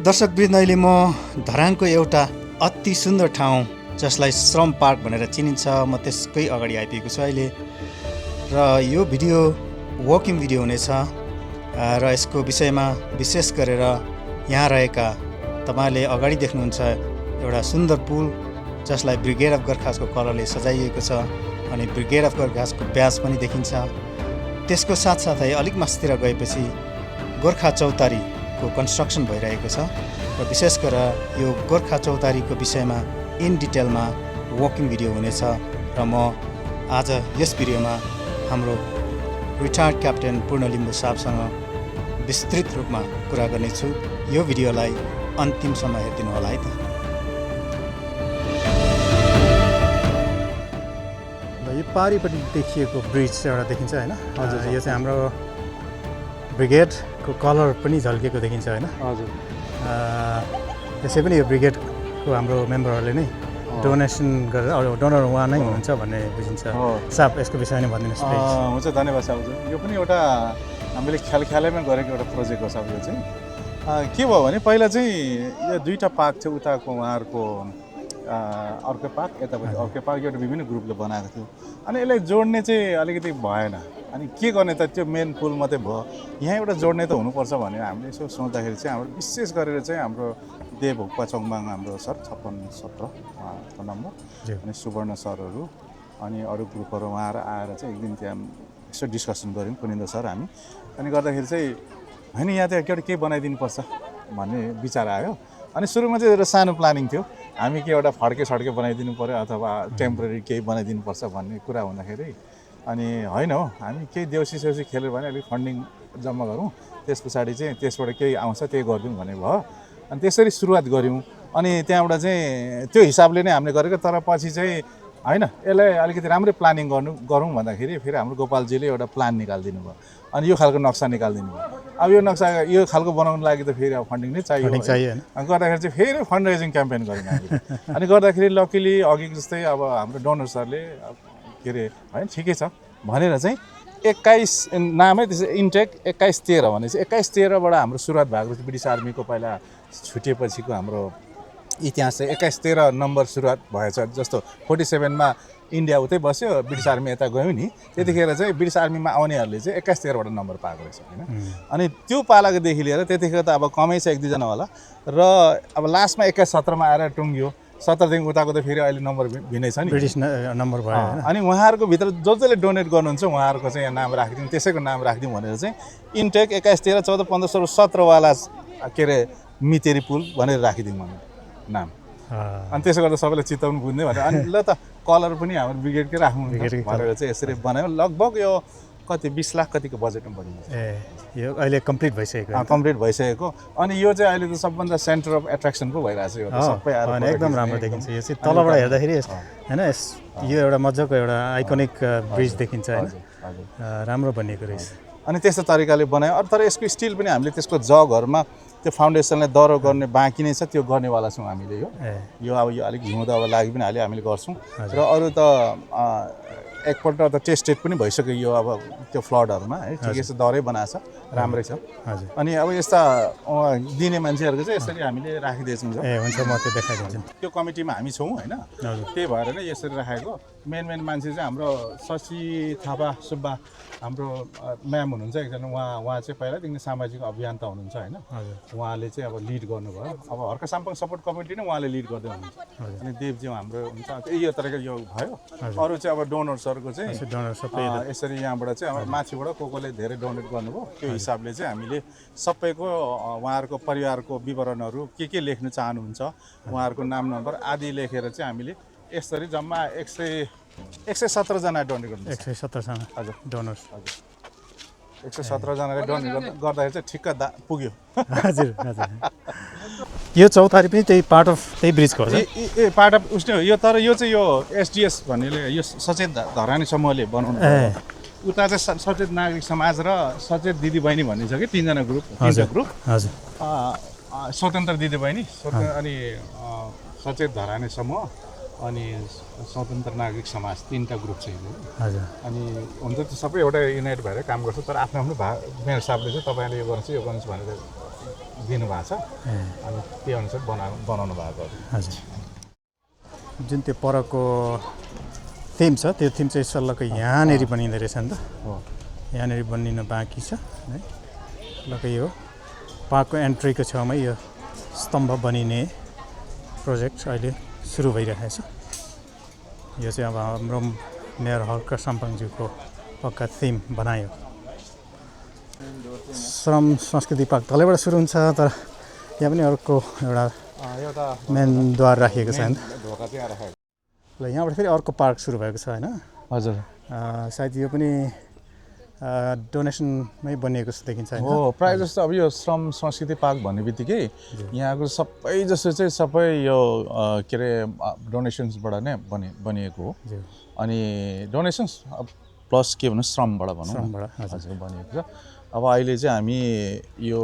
दर्शकवृन्द अहिले म धरानको एउटा अति सुन्दर ठाउँ जसलाई श्रम पार्क भनेर चिनिन्छ म त्यसकै अगाडि आइपुगेको छु अहिले र यो भिडियो वकिङ भिडियो हुनेछ र यसको विषयमा विशेष गरेर यहाँ रहेका तपाईले अगाडि देख्नुहुन्छ एउटा सुन्दर पुल जसलाई ब्रिगेड अफ गोर्खासको कलरले सजाइएको छ अनि ब्रिगेड अफ गोर्खासको ब्याज पनि देखिन्छ। त्यसको साथसाथै अलिक मास्तिर गएपछि गोर्खा चौतारीको कन्स्ट्रक्सन भइरहेको छ र विशेष गरेर यो गोर्खा चौतारीको विषयमा इन डिटेलमा वकिङ भिडियो हुनेछ र म आज यस भिडियोमा हाम्रो रिटायर्ड क्याप्टेन पूर्ण लिम्बू साहबसँग विस्तृत रूपमा कुरा गर्नेछु। यो भिडियोलाई अन्तिमसम्म हेरिदिनु होला है त। यो पारिपट्टि देखिएको ब्रिज एउटा देखिन्छ हैन? हजुर, यो चाहिँ हाम्रो ब्रिगेडको कलर पनि झल्केको देखिन्छ हैन? हजुर। त्यसै पनि यो ब्रिगेडको हाम्रो मेम्बरहरूले नै डोनेसन गरेर डोनर उहाँ नै हुनुहुन्छ भन्ने बुझिन्छ। साहब यसको विषयमा भनिदिनुहोस् प्लिज। हुन्छ, धन्यवाद साहब। यो पनि एउटा हामीले ख्यालैमा गरेको एउटा प्रोजेक्ट हो साहब। यो चाहिँ के भयो भने पहिला चाहिँ यो दुईटा पार्क थियो, उताको उहाँहरूको अर्कै पार्क, यतापट्टि अर्कै पार्क, एउटा विभिन्न ग्रुपले बनाएको थियो। अनि यसलाई जोड्ने चाहिँ अलिकति भएन। अनि के गर्ने त, त्यो मेन पुल मात्रै भयो, यहाँ एउटा जोड्ने त हुनुपर्छ भनेर हामीले यसो सोच्दाखेरि चाहिँ हाम्रो विशेष गरेर चाहिँ हाम्रो देव पचङमाङ हाम्रो सर 56-17 नम्बर अनि सुवर्ण सरहरू अनि अरू ग्रुपहरू उहाँहरू आएर चाहिँ एक दिन त्यहाँ यसो डिस्कसन गऱ्यौँ कुनिन्द सर हामी। अनि गर्दाखेरि चाहिँ होइन यहाँ त एउटा केही बनाइदिनुपर्छ भन्ने विचार आयो। अनि सुरुमा चाहिँ एउटा सानो प्लानिङ थियो, हामी के एउटा फड्के बनाइदिनु पऱ्यो अथवा टेम्पोरेरी केही बनाइदिनुपर्छ भन्ने कुरा हुँदाखेरि अनि होइन हो हामी केही देउसी सेउसी खेल्यो भने अलिक फन्डिङ जम्मा गरौँ, त्यस पछाडि चाहिँ त्यसबाट केही आउँछ त्यही गरिदिउँ भन्ने भयो। अनि त्यसरी सुरुवात गऱ्यौँ। अनि त्यहाँबाट चाहिँ त्यो हिसाबले नै हामीले गरेको, तर पछि चाहिँ होइन यसलाई अलिकति राम्रै प्लानिङ गरौँ भन्दाखेरि फेरि हाम्रो गोपालजीले एउटा प्लान निकालिदिनु भयो। अनि यो खालको नक्सा निकालिदिनु भयो। अब यो नक्सा यो खालको बनाउनु लागि त फेरि अब फन्डिङ नै चाहियो होइन? गर्दाखेरि चाहिँ फेरि फन्ड रेजिङ क्याम्पेन गऱ्यौँ हामीले। अनि गर्दाखेरि लकिली अघि जस्तै अब हाम्रो डोनर सरले के अरे होइन ठिकै छ भनेर चाहिँ 21 नामै त्यसै इन्टेक 21-13 भने चाहिँ 21-13बाट हाम्रो सुरुवात भएको थियो। ब्रिटिस आर्मीको पहिला छुटेपछिको हाम्रो इतिहास चाहिँ 21-13 नम्बर सुरुवात भएछ। जस्तो 47मा इन्डिया उतै बस्यो, ब्रिटिस आर्मी यता गयो नि, त्यतिखेर चाहिँ ब्रिटिस आर्मीमा आउनेहरूले चाहिँ 21-13बाट नम्बर पाएको रहेछ होइन? अनि त्यो पालाकोदेखि लिएर त्यतिखेर त अब कमै छ 1-2 जना होला र अब लास्टमा 21-17मा आएर टुङ्गियो। 17देखि उताको त फेरि अहिले नम्बर भिन्नै छ नि, ब्रिटिस नम्बर भयो। अनि उहाँहरूको भित्र जसले डोनेट गर्नुहुन्छ उहाँहरूको चाहिँ यहाँ नाम राखिदिउँ, त्यसैको नाम राखिदिउँ भनेर चाहिँ इन्टेक 21-13 14 15 16 17वाला के अरे मितेरी पुल भनेर राखिदिउँ भनेर नाम। अनि त्यसो गर्दा सबैले चित्ताउनु बुझ्ने भनेर अनि ल त कलर पनि हाम्रो ब्रिगेडकै राखौँ भनेर चाहिँ यसरी बनायौँ। लगभग यो कति 20 लाख कतिको बजेटमा बनिन्छ। यो अहिले कम्प्लिट भइसकेको। अनि यो चाहिँ अहिले त सबभन्दा सेन्टर अफ एट्र्याक्सन पो भइरहेको छ। यो सबै आएर एकदम राम्रो देखिन्छ। यो चाहिँ तलबाट हेर्दाखेरि हैन, यो एउटा मजाको एउटा आइकोनिक ब्रिज देखिन्छ हैन? राम्रो बनिएको रहेछ। अनि त्यस्तो तरिकाले बनायो। तर यसको स्टिल पनि हामीले त्यसको जगहरूमा त्यो फाउन्डेसनलाई दह्रो गर्ने बाँकी नै छ, त्यो गर्नेवाला छौँ हामीले। यो अब यो अलिक हिउँदो अब लागि पनि हामीले गर्छौँ र अरू त एकपल्ट त टेस्टेड पनि भइसक्यो यो अब त्यो फ्लडहरूमा है, ठिकै छ, दरै बनाएको छ, राम्रै छ। अनि अब यस्ता दिने मान्छेहरूको चाहिँ यसरी हामीले राखिदिएछौँ। हुन्छ, म त्यो देखाइदिन्छु। त्यो कमिटीमा हामी छौँ होइन? त्यही भएर नै यसरी राखेको। मेन मान्छे चाहिँ हाम्रो शशि थापा सुब्बा हाम्रो म्याम हुनुहुन्छ एकजना, उहाँ चाहिँ पहिलादेखि सामाजिक अभियन्ता हुनुहुन्छ होइन? उहाँले चाहिँ अब लिड गर्नुभयो। अब हर्क साम्पाङ सपोर्ट कमिटी नै उहाँले लिड गर्दै हुनुहुन्छ। अनि देवजी हाम्रो हुन्छ, यो तरिकाले यो भयो। अरू चाहिँ अब डोनर्सहरूको चाहिँ यसरी यहाँबाट चाहिँ अब माथिबाट कोले धेरै डोनेट गर्नुभयो, त्यो हिसाबले चाहिँ हामीले सबैको उहाँहरूको परिवारको विवरणहरू के लेख्न चाहनुहुन्छ, उहाँहरूको नाम नम्बर आदि लेखेर चाहिँ हामीले यसरी जम्मा 117 जना डोनेट गर्नु। 117 जना हजुर डोनर्स। हजुर 117 जनाले डोनेट गर्दाखेरि चाहिँ ठिक्क पुग्यो। हजुर हजुर। यो चौतारी पनि त्यही पार्ट अफ त्यही ब्रिजको हो? पार्ट अफ उसले हो यो। तर यो चाहिँ यो एसडिएस भन्नेले यो सचेत धरानी समूहले बनाउनु। उता चाहिँ सचेत नागरिक समाज र सचेत दिदीबहिनी भन्ने छ कि 3 जना ग्रुप। हजुर। स्वतन्त्र दिदीबहिनी अनि सचेत धरानी समूह अनि स्वतन्त्र नागरिक समाज 3टा ग्रुप छ यो। हजुर। अनि हुन्छ त्यो सबै एउटा युनाइट भएर काम गर्छ, तर आफ्नो आफ्नो मेरो हिसाबले चाहिँ तपाईँले यो गर्नुहोस् यो गर्नुहोस् भनेर दिनुभएको छ अनि त्यही अनुसार बनाउनु भएको हो। हजुर जुन त्यो परको थिम छ त्यो थिम चाहिँ सल्लको यहाँनिर बनिँदो रहेछ नि त हो यहाँनिर बनिनु बाँकी छ है सल्लको यो पार्कको एन्ट्रीको छेउमै यो स्तम्भ बनिने प्रोजेक्ट अहिले सुरु भइरहेको छ यो चाहिँ अब हाम्रो मेयर हल्का साम्पाङज्यूको पक्का थिम बनायो श्रम संस्कृति पार्क तलैबाट सुरु हुन्छ तर यहाँ पनि अर्को एउटा एउटा मेन द्वार राखिएको छ होइन ढोका चाहिँ यहाँ राखेको ल यहाँबाट फेरि अर्को पार्क सुरु भएको छ होइन हजुर सायद यो पनि डोनेसनमै बनिएको जस्तो देखिन्छ होइन हो प्रायः जस्तो अब यो श्रम संस्कृति पार्क भन्ने बित्तिकै यहाँको सबै जस्तो चाहिँ सबै यो के अरे डोनेसन्सबाट नै बनिएको हो ज्यू अनि डोनेसन्स प्लस के भन्नु श्रमबाट भनौँ न श्रमबाट हजुर बनिएको छ अब अहिले चाहिँ हामी यो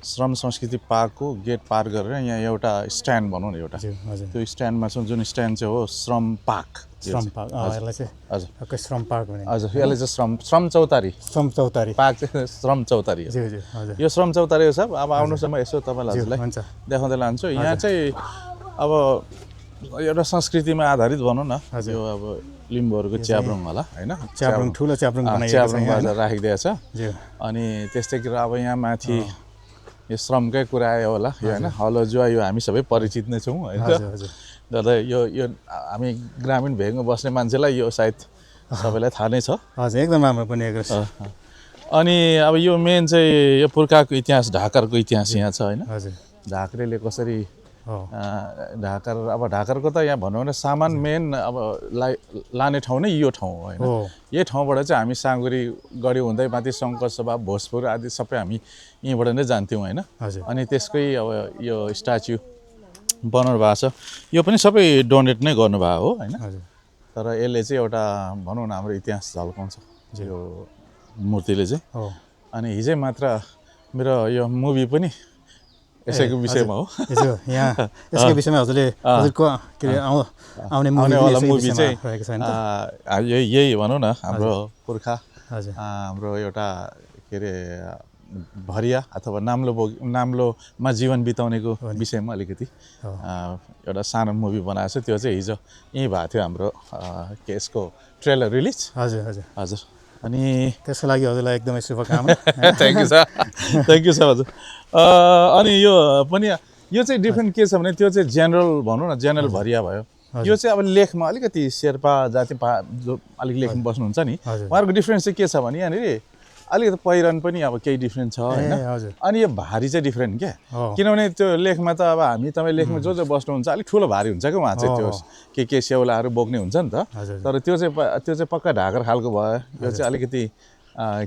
श्रम संस्कृति पार्कको गेट पार गरेर यहाँ एउटा स्ट्यान्ड भनौँ न एउटा ज्यू हजुर त्यो स्ट्यान्डमा चाहिँ जुन स्ट्यान्ड चाहिँ हो श्रम पार्क श्रम पार्क यसलाई चाहिँ हजुर टक्कै श्रम पार्क भने हजुर यसले चाहिँ श्रम चौतारी श्रम चौतारी पार्क चाहिँ श्रम चौतारी हो ज्यू ज्यू हजुर यो श्रम चौतारी हो साहब अब आउनुहोस् न म यसो तपाईँलाई ज्यू हजुरलाई हुन्छ देखाउँदै लान्छु यहाँ चाहिँ अब एउटा संस्कृतिमा आधारित भनौँ न हजुर। यो अब लिम्बूहरूको च्याब्रुङ होला होइन च्याब्रुङ ठुलो च्याब्रुङ बनाइएको छ च्याब्रुङ यहाँ बजार राखिदिएको छ ज्यू अनि त्यस्तै कुरा अब यहाँ माथि यो श्रमकै कुरा आयो होला यो होइन हलो जुवा यो हामी सबै परिचित नै छौँ होइन हजुर हजुर गर्दा यो हामी ग्रामीण भेगमा बस्ने मान्छेलाई यो सायद सबैलाई थाहा नै छ हजुर एकदम राम्रो बनिएको छ अनि अब यो मेन चाहिँ यो पुर्खाको इतिहास ढाकरको इतिहास यहाँ छ होइन हजुर ढाक्रेले कसरी हो ढाकरको त यहाँ भनौँ न सामान मेन अब लाने ठाउँ नै यो ठाउँ हो होइन हो यही ठाउँबाट चाहिँ हामी साँगुरी गढी हुँदै माथि शङ्करसभा भोजपुर आदि सबै हामी यहीँबाट नै जान्थ्यौँ होइन हजुर अनि त्यसकै अब यो स्ट्याच्यु बनाउनु भएको छ यो पनि सबै डोनेट नै गर्नुभएको हो होइन हजुर तर यसले चाहिँ एउटा भनौँ न हाम्रो इतिहास झल्काउँछ यो मूर्तिले चाहिँ हो अनि हिजै मात्र मेरो यो मुभी पनि यसैको विषयमा हो यसो यहाँ यसको विषयमा हजुरले हजुरको के अरे आउनेवाला मुभी चाहिँ रहेको छ नि त यही भनौँ न हाम्रो पुर्खा हजुर हाम्रो एउटा के अरे भरिया अथवा नाम्लोमा जीवन बिताउनेको विषयमा अलिकति एउटा सानो मुभी बनाएको छ त्यो चाहिँ हिजो यहीँ भएको थियो हाम्रो के यसको ट्रेलर रिलिज हजुर हजुर हजुर अनि त्यसको लागि हजुरलाई एकदमै शुभकामना थ्याङ्क यू सर हजुर अनि यो पनि यो चाहिँ डिफ्रेन्ट के छ भने त्यो चाहिँ जेनरल भनौँ न जेनरल भरिया भयो यो चाहिँ अब लेखमा अलिकति शेर्पा जाति जो अलिक लेखमा बस्नुहुन्छ नि उहाँहरूको डिफ्रेन्स चाहिँ के छ भने यहाँनिर अलिकति पहिरन पनि अब केही डिफ्रेन्ट छ होइन हजुर अनि यो भारी चाहिँ डिफ्रेन्ट क्या किनभने त्यो लेखमा त अब हामी तपाईँ लेखमा जो बस्नुहुन्छ अलिक ठुलो भारी हुन्छ क्या उहाँ चाहिँ त्यो के स्याउलाहरू बोक्ने हुन्छ नि त तर त्यो चाहिँ पक्का ढाकर खालको भयो यो चाहिँ अलिकति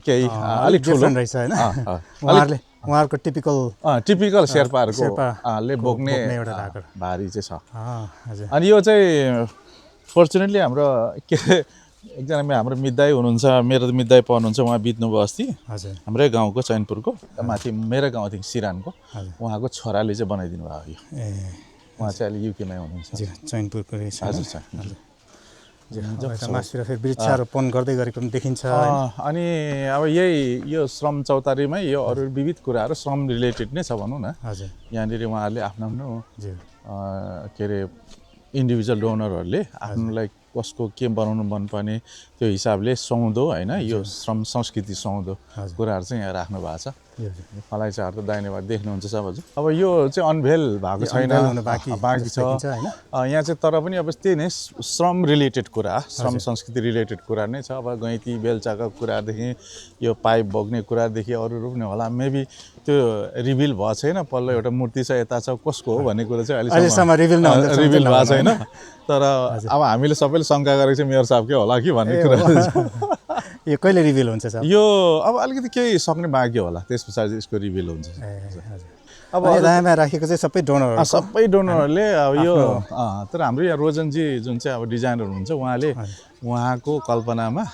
केही अलिक ठुलो रहेछ होइन उहाँहरूको टिपिकल शेर्पाहरूले बोक्ने एउटा ढाकर भारी चाहिँ छ हजुर अनि यो चाहिँ फोर्चुनेटली हाम्रो के एकजना हाम्रो मितदाई हुनुहुन्छ मेरो त मितदाई पर्नुहुन्छ उहाँ बित्नुभयो अस्ति हजुर हाम्रै गाउँको चैनपुरको माथि मेरो गाउँदेखि सिरानको उहाँको छोराले चाहिँ बनाइदिनु भयो यो उहाँ चाहिँ अहिले युकेमै हुनुहुन्छ चैनपुरको हजुर मासतिर फेरि वृक्षारोपण गर्दै गरेको पनि देखिन्छ अनि अब यो श्रम चौतारीमै यो अरू विविध कुराहरू श्रम रिलेटेड नै छ भनौँ न हजुर यहाँनिर उहाँहरूले आफ्नो के अरे इन्डिभिजुअल डोनरहरूले आफ्नोलाई कसको के बनाउनु मनपर्ने त्यो हिसाबले सुहाउँदो होइन यो श्रम संस्कृति सुहाउँदो कुराहरू चाहिँ यहाँ राख्नु भएको छ फलाइचाहरू त दाहिनेबाट देख्नुहुन्छ सब हजुर अब यो चाहिँ अनभेल भएको छैन बाँकी छ यहाँ चाहिँ तर पनि अब त्यही नै श्रम रिलेटेड कुरा श्रम संस्कृति रिलेटेड कुरा नै छ अब गैँती बेलचाको कुरादेखि यो पाइप बोक्ने कुरादेखि अरू पनि होला मेबी त्यो रिभिल भएको छैन पल्लो एउटा मूर्ति छ यता छ कसको हो भन्ने कुरा चाहिँ अहिलेसम्म रिभिल भएको छैन तर अब हामीले सबैले शङ्का गरेको चाहिँ मेयर साहबकै होला कि भन्ने कुरा यो कहिले रिभिल हुन्छ सर यो अब अलिकति केही सक्ने बाँकी होला त्यस पछाडि यसको रिभिल हुन्छ अब दायाँमा राखेको चाहिँ सबै डोनरहरूले अब यो तर हाम्रो यहाँ रोजनजी जुन चाहिँ अब डिजाइनर हुनुहुन्छ उहाँले उहाँको कल्पनामा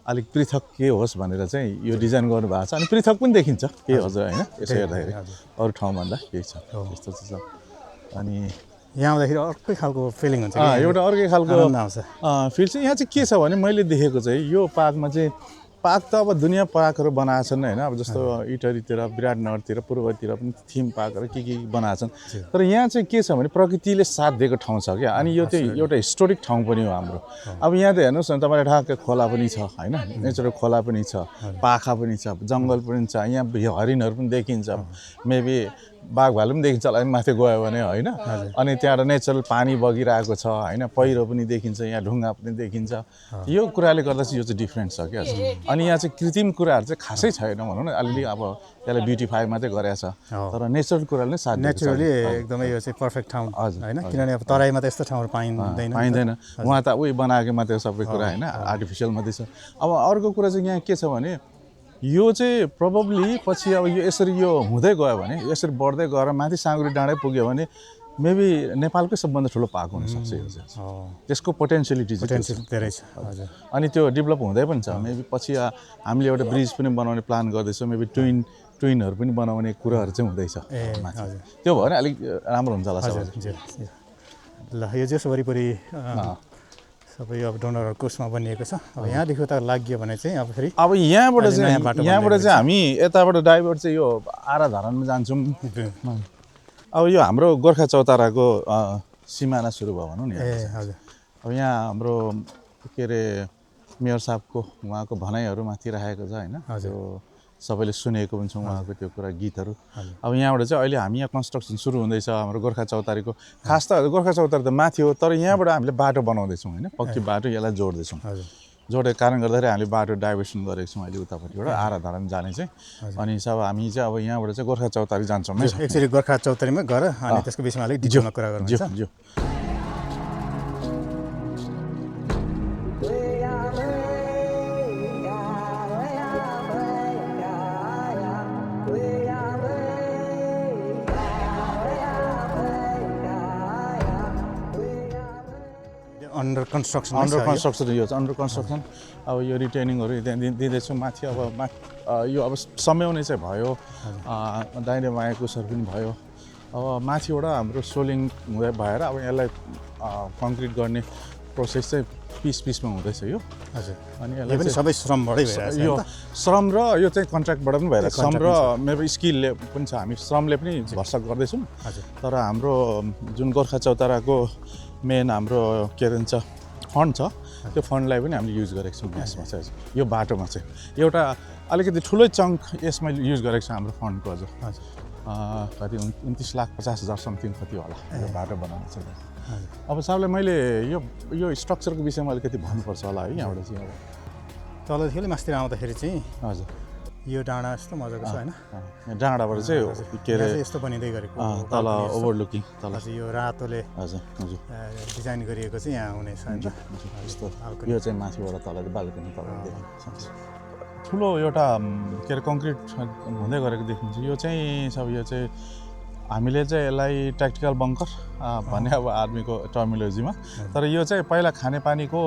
अलिक पृथक के होस् भनेर चाहिँ यो डिजाइन गर्नुभएको छ अनि पृथक पनि देखिन्छ के हजुर होइन यसो हेर्दाखेरि अरू ठाउँभन्दा केही छ यस्तो छ अनि यहाँ आउँदाखेरि अर्कै खालको फिलिङ हुन्छ एउटा अर्कै खालको आउँछ फिल चाहिँ यहाँ चाहिँ के छ भने मैले देखेको चाहिँ यो पार्कमा चाहिँ पार्क त अब दुनियाँ पार्कहरू बनाएको छन् होइन अब जस्तो इटरीतिर विराटनगरतिर पूर्वतिर पनि थिम पार्कहरू के बनाएको छन् तर यहाँ चाहिँ के छ भने प्रकृतिले साथ दिएको ठाउँ छ क्या अनि यो चाहिँ एउटा हिस्टोरिक ठाउँ पनि हो हाम्रो अब यहाँ त हेर्नुहोस् न तपाईँले ठ्याक्कै खोला पनि छ होइन नेचरल खोला पनि छ पाखा पनि छ जङ्गल पनि छ यहाँ हरिणहरू पनि देखिन्छ मेबी बाघ भालु पनि देखिन्छ होला माथि गयो भने होइन अनि त्यहाँबाट नेचरल पानी बगिरहेको छ होइन पहिरो पनि देखिन्छ यहाँ ढुङ्गा पनि देखिन्छ यो कुराले गर्दा चाहिँ यो चाहिँ डिफ्रेन्ट छ क्या अनि यहाँ चाहिँ कृत्रिम कुराहरू चाहिँ खासै छैन भनौँ न अलिअलि अब त्यसलाई ब्युटिफाई मात्रै गरेको छ तर नेचरल कुराले नै साथ नेचुरली एकदमै यो चाहिँ पर्फेक्ट ठाउँ होइन किनभने अब तराईमा त यस्तो ठाउँहरू पाइँदैन उहाँ त उही बनाएको मात्रै सबै कुरा होइन आर्टिफिसियल मात्रै छ अब अर्को कुरा चाहिँ यहाँ के छ भने यो चाहिँ प्रोबेबली पछि अब यो यसरी यो हुँदै गयो भने यसरी बढ्दै गएर माथि साँगुरी डाँडै पुग्यो भने मेबी नेपालकै सबभन्दा ठुलो पार्क हुनसक्छ यो चाहिँ त्यसको पोटेन्सियलिटी धेरै छ हजुर अनि त्यो डेभलप हुँदै पनि छ मेबी पछि हामीले एउटा ब्रिज पनि बनाउने प्लान गर्दैछौँ मेबी ट्विनहरू पनि बनाउने कुराहरू चाहिँ हुँदैछ त्यो भयो भने अलिक राम्रो हुन्छ होला ल यो चाहिँ वरिपरि सबै अब डोनरहरूको उसमा बनिएको छ अब यहाँदेखि उता लाग्यो भने चाहिँ अब फेरि अब यहाँबाट चाहिँ हामी यताबाट डाइभर्ट चाहिँ यो आराधारामा जान्छौँ अब यो हाम्रो गोर्खा चौताराको सिमाना सुरु भयो भनौँ नि हजुर अब यहाँ हाम्रो के अरे मेयर साहबको उहाँको भनाइहरू माथि राखेको छ होइन त्यो सबैले सुनेको पनि छौँ उहाँको त्यो कुरा गीतहरू अब यहाँबाट चाहिँ अहिले हामी यहाँ कन्स्ट्रक्सन सुरु हुँदैछ हाम्रो गोर्खा चौतारीको खास त गोर्खा चौतारी त माथि हो तर यहाँबाट हामीले बाटो बनाउँदैछौँ होइन पक्की बाटो यसलाई जोड्दैछौँ जोडेको कारण गर्दाखेरि हामीले बाटो डाइभर्सन गरेको छौँ अहिले उतापट्टिबाट आराधारामा जाने चाहिँ अनि सब हामी चाहिँ अब यहाँबाट चाहिँ गोर्खा चौतारी जान्छौँ एक्चुअली गोर्खा चौतारीमै गएर अनि त्यसको विषयमा अलिक डिटेलमा कुरा गर्नुहुन्छ अन्डर कन्स्ट्रक्सन यो चाहिँ अन्डर कन्स्ट्रक्सन अब यो रिटेनिङहरू दिँदैछु माथि अब यो अब सम्याउने चाहिँ भयो दाहिने बायाँ कुसहरू पनि भयो अब माथिबाट हाम्रो सोलिङ हुँदै भएर अब यसलाई कङ्क्रिट गर्ने प्रोसेस चाहिँ पिसमा हुँदैछ यो हजुर अनि यसलाई पनि सबै श्रमबाटै भइरहेछ यो श्रम र यो चाहिँ कन्ट्र्याक्टबाट पनि भइरहेछ श्रम र मेरो स्किलले पनि छ हामी श्रमले पनि भर्सा गर्दैछौँ तर हाम्रो जुन गोर्खा चौताराको मेन हाम्रो के भन्छ फन्ड छ त्यो फन्डलाई पनि हामीले युज गरेको छौँ यसमा चाहिँ यो बाटोमा चाहिँ एउटा अलिकति ठुलै चङ्क यसमा युज गरेको छ हाम्रो फन्डको अझ कति 29,50,000 समथिङ कति होला यो बाटो बनाउनु चाहिँ अब सबलाई मैले यो स्ट्रक्चरको विषयमा अलिकति भन्नुपर्छ होला है यहाँबाट चाहिँ अब तलदेखि मास्तिर आउँदाखेरि चाहिँ हजुर यो डाँडा यस्तो मजाको छ होइन डाँडाबाट चाहिँ के अरे यस्तो बनिँदै गरेको तल ओभरलुकिङ तल यो रातोले हजुर हजुर डिजाइन गरिएको चाहिँ यहाँ हुनेछ होइन यस्तो यो चाहिँ माथिबाट तल बाल्कनी तल ठुलो एउटा के अरे कङ्क्रिट हुँदै गरेको देखिन्छ यो चाहिँ सब यो चाहिँ हामीले चाहिँ यसलाई ट्याक्टिकल बङ्कर भन्ने अब आर्मीको टर्मिनोलोजीमा तर यो चाहिँ पहिला खानेपानीको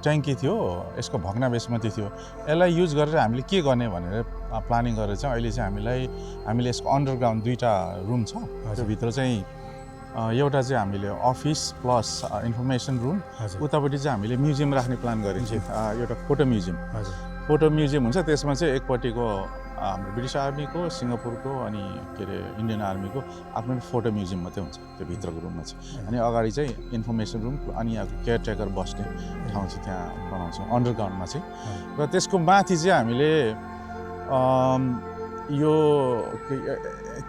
ट्याङ्की थियो यसको भग्नावशेषमा थियो यसलाई युज गरेर हामीले के गर्ने भनेर प्लानिङ गरेर चाहिँ अहिले चाहिँ हामीले यसको अन्डरग्राउन्ड 2टा रुम छ त्यो भित्र चाहिँ एउटा चाहिँ हामीले अफिस प्लस इन्फर्मेसन रुम उतापट्टि चाहिँ हामीले म्युजियम राख्ने प्लान गरेको छ एउटा फोटो म्युजियम हुन्छ त्यसमा चाहिँ एकपट्टिको हाम्रो ब्रिटिस आर्मीको सिङ्गापुरको अनि के अरे इन्डियन आर्मीको आफ्नो फोटो म्युजियम मात्रै हुन्छ त्यो भित्रको रुममा चाहिँ अनि अगाडि चाहिँ इन्फर्मेसन रुम अनि यहाँ केयरटेकर बस्ने ठाउँ चाहिँ त्यहाँ बनाउँछौँ अन्डरग्राउन्डमा चाहिँ र त्यसको माथि चाहिँ हामीले यो